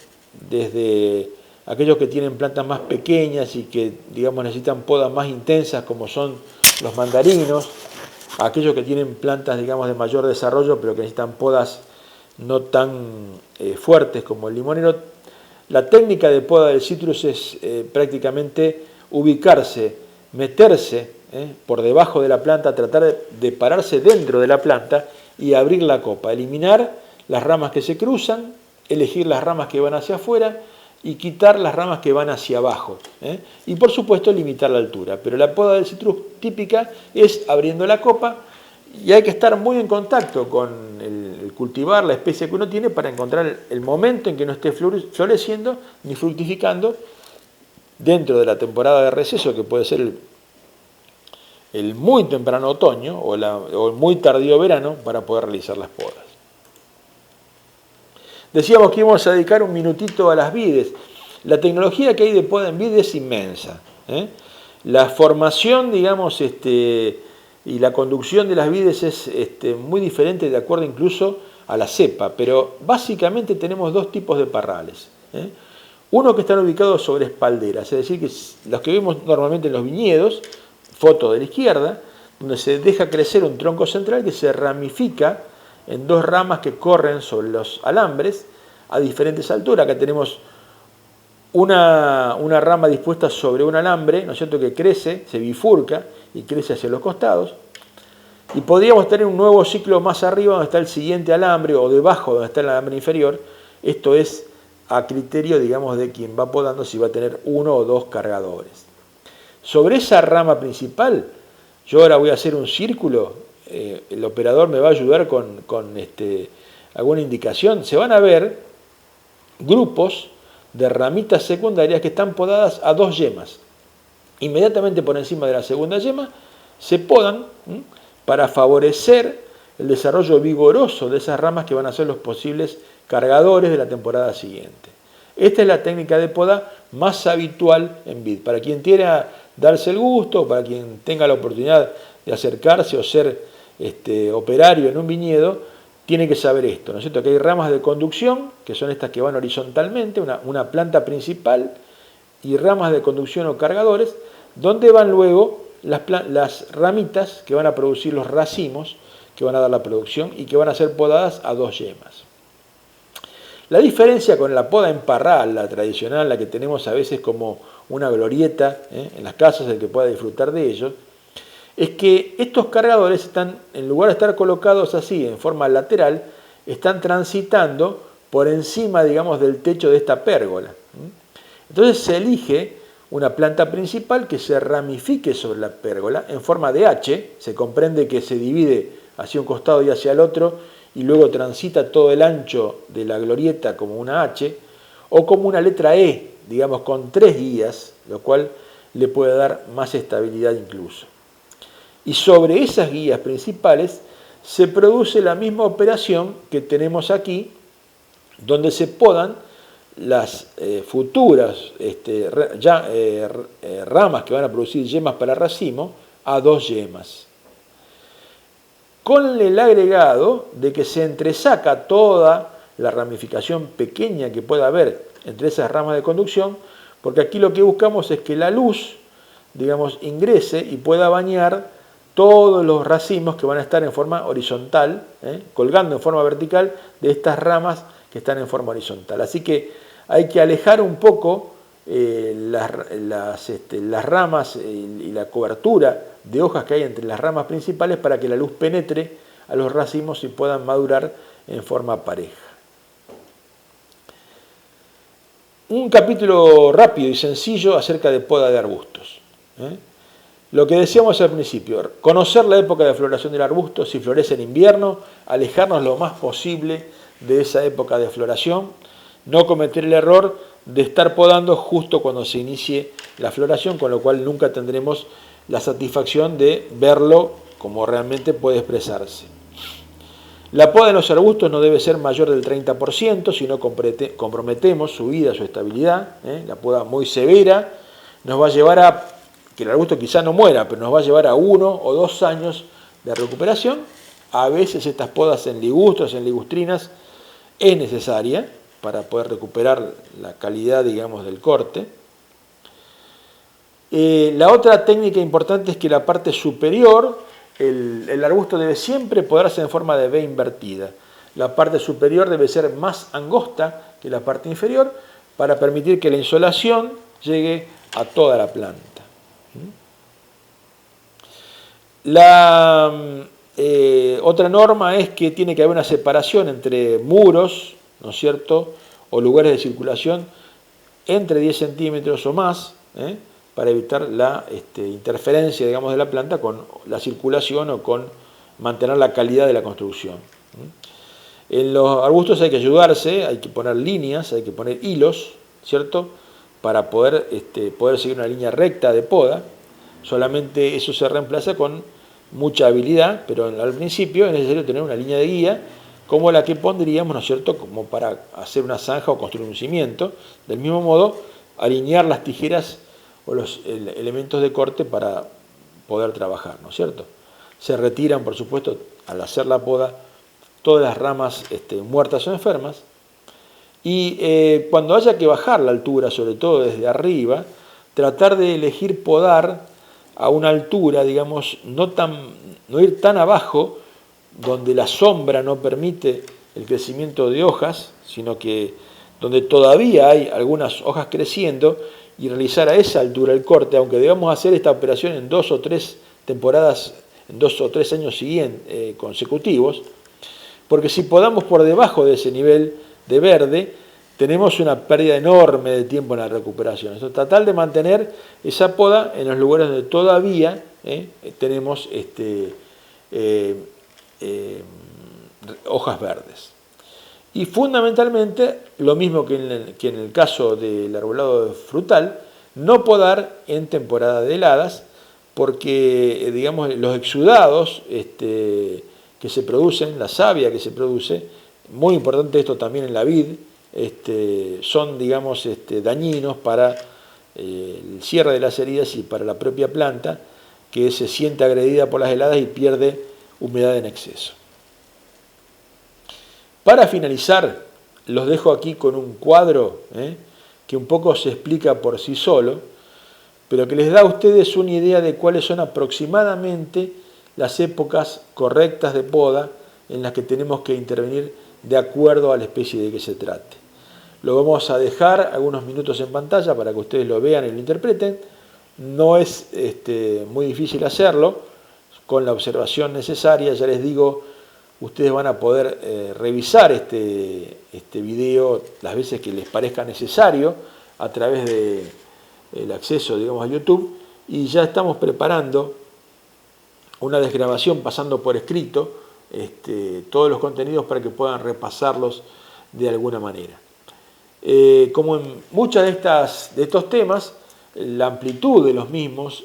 desde aquellos que tienen plantas más pequeñas y que, digamos, necesitan podas más intensas como son los mandarinos, aquellos que tienen plantas, digamos, de mayor desarrollo pero que necesitan podas no tan fuertes como el limonero. La técnica de poda del citrus es prácticamente ubicarse, meterse por debajo de la planta, tratar de pararse dentro de la planta y abrir la copa, eliminar las ramas que se cruzan, elegir las ramas que van hacia afuera y quitar las ramas que van hacia abajo. Y por supuesto limitar la altura. Pero la poda del citrus típica es abriendo la copa y hay que estar muy en contacto con el cultivar, la especie que uno tiene para encontrar el momento en que no esté floreciendo ni fructificando dentro de la temporada de receso, que puede ser el muy temprano otoño o el muy tardío verano, para poder realizar las podas. Decíamos que íbamos a dedicar un minutito a las vides. La tecnología que hay de poda en vides es inmensa. La formación, digamos, y la conducción de las vides es muy diferente de acuerdo incluso a la cepa, pero básicamente tenemos dos tipos de parrales. Uno que están ubicados sobre espalderas, es decir, que los que vemos normalmente en los viñedos, foto de la izquierda, donde se deja crecer un tronco central que se ramifica en dos ramas que corren sobre los alambres a diferentes alturas. Acá tenemos una rama dispuesta sobre un alambre, ¿no es cierto?, que crece, se bifurca y crece hacia los costados. Y podríamos tener un nuevo ciclo más arriba donde está el siguiente alambre o debajo donde está el alambre inferior. Esto es a criterio, digamos, de quien va podando, si va a tener uno o dos cargadores. Sobre esa rama principal, yo ahora voy a hacer un círculo, el operador me va a ayudar con alguna indicación. Se van a ver grupos de ramitas secundarias que están podadas a dos yemas. Inmediatamente por encima de la segunda yema se podan para favorecer el desarrollo vigoroso de esas ramas que van a ser los posibles cargadores de la temporada siguiente. Esta es la técnica de poda más habitual en vid. Para quien quiera darse el gusto, para quien tenga la oportunidad de acercarse o ser operario en un viñedo, tiene que saber esto, ¿no es cierto? Que hay ramas de conducción, que son estas que van horizontalmente, una planta principal, y ramas de conducción o cargadores, donde van luego las ramitas que van a producir los racimos, que van a dar la producción y que van a ser podadas a dos yemas. La diferencia con la poda en parral, la tradicional, la que tenemos a veces como una glorieta en las casas, el que pueda disfrutar de ellos, es que estos cargadores están, en lugar de estar colocados así en forma lateral, están transitando por encima, digamos, del techo de esta pérgola. Entonces se elige una planta principal que se ramifique sobre la pérgola en forma de H, se comprende que se divide hacia un costado y hacia el otro, y luego transita todo el ancho de la glorieta como una H, o como una letra E, digamos, con 3 guías, lo cual le puede dar más estabilidad incluso. Y sobre esas guías principales se produce la misma operación que tenemos aquí, donde se podan las futuras ramas que van a producir yemas para racimo a 2 yemas. Con el agregado de que se entresaca toda la ramificación pequeña que pueda haber entre esas ramas de conducción, porque aquí lo que buscamos es que la luz, digamos, ingrese y pueda bañar todos los racimos que van a estar en forma horizontal, colgando en forma vertical de estas ramas que están en forma horizontal. Así que hay que alejar un poco las ramas y la cobertura de hojas que hay entre las ramas principales para que la luz penetre a los racimos y puedan madurar en forma pareja. Un capítulo rápido y sencillo acerca de poda de arbustos. Lo que decíamos al principio, conocer la época de floración del arbusto, si florece en invierno, alejarnos lo más posible de esa época de floración, no cometer el error de estar podando justo cuando se inicie la floración, con lo cual nunca tendremos la satisfacción de verlo como realmente puede expresarse. La poda en los arbustos no debe ser mayor del 30%, si no comprometemos su vida, su estabilidad. La poda muy severa nos va a llevar a que el arbusto quizá no muera, pero nos va a llevar a 1 o 2 años de recuperación. A veces estas podas en ligustros, en ligustrinas, es necesaria para poder recuperar la calidad, digamos, del corte. La otra técnica importante es que la parte superior, el arbusto debe siempre podarse en forma de V invertida. La parte superior debe ser más angosta que la parte inferior para permitir que la insolación llegue a toda la planta. La otra norma es que tiene que haber una separación entre muros, ¿no es cierto?, o lugares de circulación entre 10 centímetros o más, para evitar la interferencia, digamos, de la planta con la circulación o con mantener la calidad de la construcción. En los arbustos hay que ayudarse, hay que poner líneas, hay que poner hilos, ¿cierto?, para poder seguir una línea recta de poda. Solamente eso se reemplaza con mucha habilidad, pero al principio es necesario tener una línea de guía como la que pondríamos, ¿no es cierto?, como para hacer una zanja o construir un cimiento. Del mismo modo, alinear las tijeras o los elementos de corte para poder trabajar, ¿no es cierto? Se retiran, por supuesto, al hacer la poda, todas las ramas muertas o enfermas. Y cuando haya que bajar la altura, sobre todo desde arriba, tratar de elegir podar a una altura, digamos, no ir tan abajo, donde la sombra no permite el crecimiento de hojas, sino que donde todavía hay algunas hojas creciendo, y realizar a esa altura el corte, aunque debamos hacer esta operación en 2 o 3 temporadas, en 2 o 3 años consecutivos, porque si podamos por debajo de ese nivel de verde, tenemos una pérdida enorme de tiempo en la recuperación. Entonces, tratar de mantener esa poda en los lugares donde todavía tenemos hojas verdes. Y fundamentalmente, lo mismo que en el caso del arbolado frutal, no podar en temporada de heladas, porque digamos, los exudados que se producen, la savia que se produce, muy importante esto también en la vid, son, digamos, dañinos para el cierre de las heridas y para la propia planta, que se siente agredida por las heladas y pierde humedad en exceso. Para finalizar, los dejo aquí con un cuadro que un poco se explica por sí solo, pero que les da a ustedes una idea de cuáles son aproximadamente las épocas correctas de poda en las que tenemos que intervenir de acuerdo a la especie de que se trate. Lo vamos a dejar algunos minutos en pantalla para que ustedes lo vean y lo interpreten. No es muy difícil hacerlo, con la observación necesaria, ya les digo, ustedes van a poder revisar este video las veces que les parezca necesario a través del acceso, digamos, a YouTube, y ya estamos preparando una desgrabación pasando por escrito todos los contenidos para que puedan repasarlos de alguna manera. Como en muchos de estos temas, la amplitud de los mismos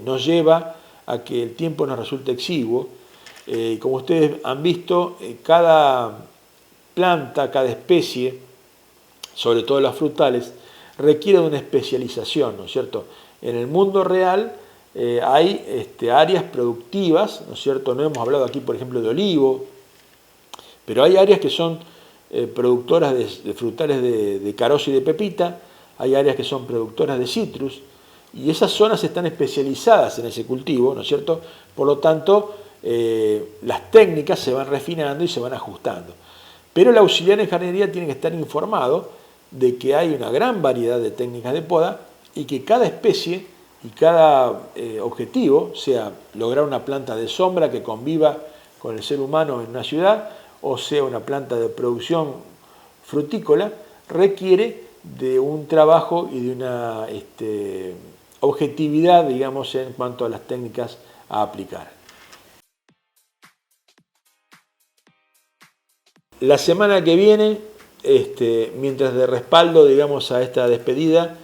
nos lleva a que el tiempo nos resulte exiguo. Como ustedes han visto, cada planta, cada especie, sobre todo las frutales, requiere de una especialización, ¿no es cierto? En el mundo real hay áreas productivas, ¿no es cierto? No hemos hablado aquí, por ejemplo, de olivo, pero hay áreas que son productoras de frutales de carozo y de pepita, hay áreas que son productoras de citrus, y esas zonas están especializadas en ese cultivo, ¿no es cierto? Por lo tanto, las técnicas se van refinando y se van ajustando. Pero el auxiliar en jardinería tiene que estar informado de que hay una gran variedad de técnicas de poda y que cada especie y cada objetivo, sea lograr una planta de sombra que conviva con el ser humano en una ciudad, o sea una planta de producción frutícola, requiere de un trabajo y de una objetividad, digamos, en cuanto a las técnicas a aplicar. La semana que viene, mientras de respaldo, digamos, a esta despedida,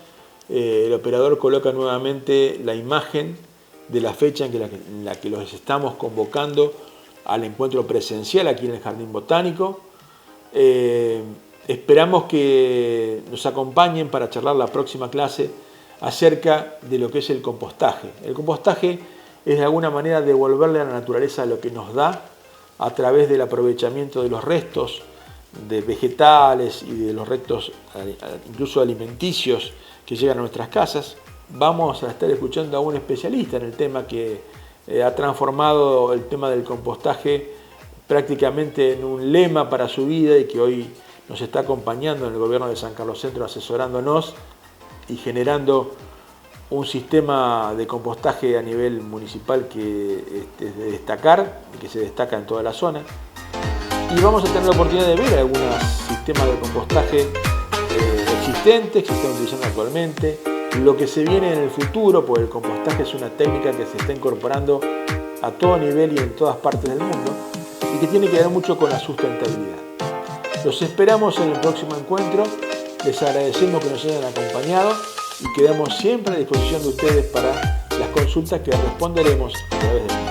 el operador coloca nuevamente la imagen de la fecha en la que los estamos convocando al encuentro presencial aquí en el Jardín Botánico. Esperamos que nos acompañen para charlar la próxima clase acerca de lo que es el compostaje. El compostaje es de alguna manera devolverle a la naturaleza lo que nos da a través del aprovechamiento de los restos de vegetales y de los restos incluso alimenticios que llegan a nuestras casas. Vamos a estar escuchando a un especialista en el tema que ha transformado el tema del compostaje prácticamente en un lema para su vida y que hoy nos está acompañando en el gobierno de San Carlos Centro, asesorándonos y generando un sistema de compostaje a nivel municipal que es de destacar y que se destaca en toda la zona. Y vamos a tener la oportunidad de ver algunos sistemas de compostaje existentes que se están utilizando actualmente, lo que se viene en el futuro, porque el compostaje es una técnica que se está incorporando a todo nivel y en todas partes del mundo y que tiene que ver mucho con la sustentabilidad. Los esperamos en el próximo encuentro, les agradecemos que nos hayan acompañado y quedamos siempre a disposición de ustedes para las consultas que responderemos a través de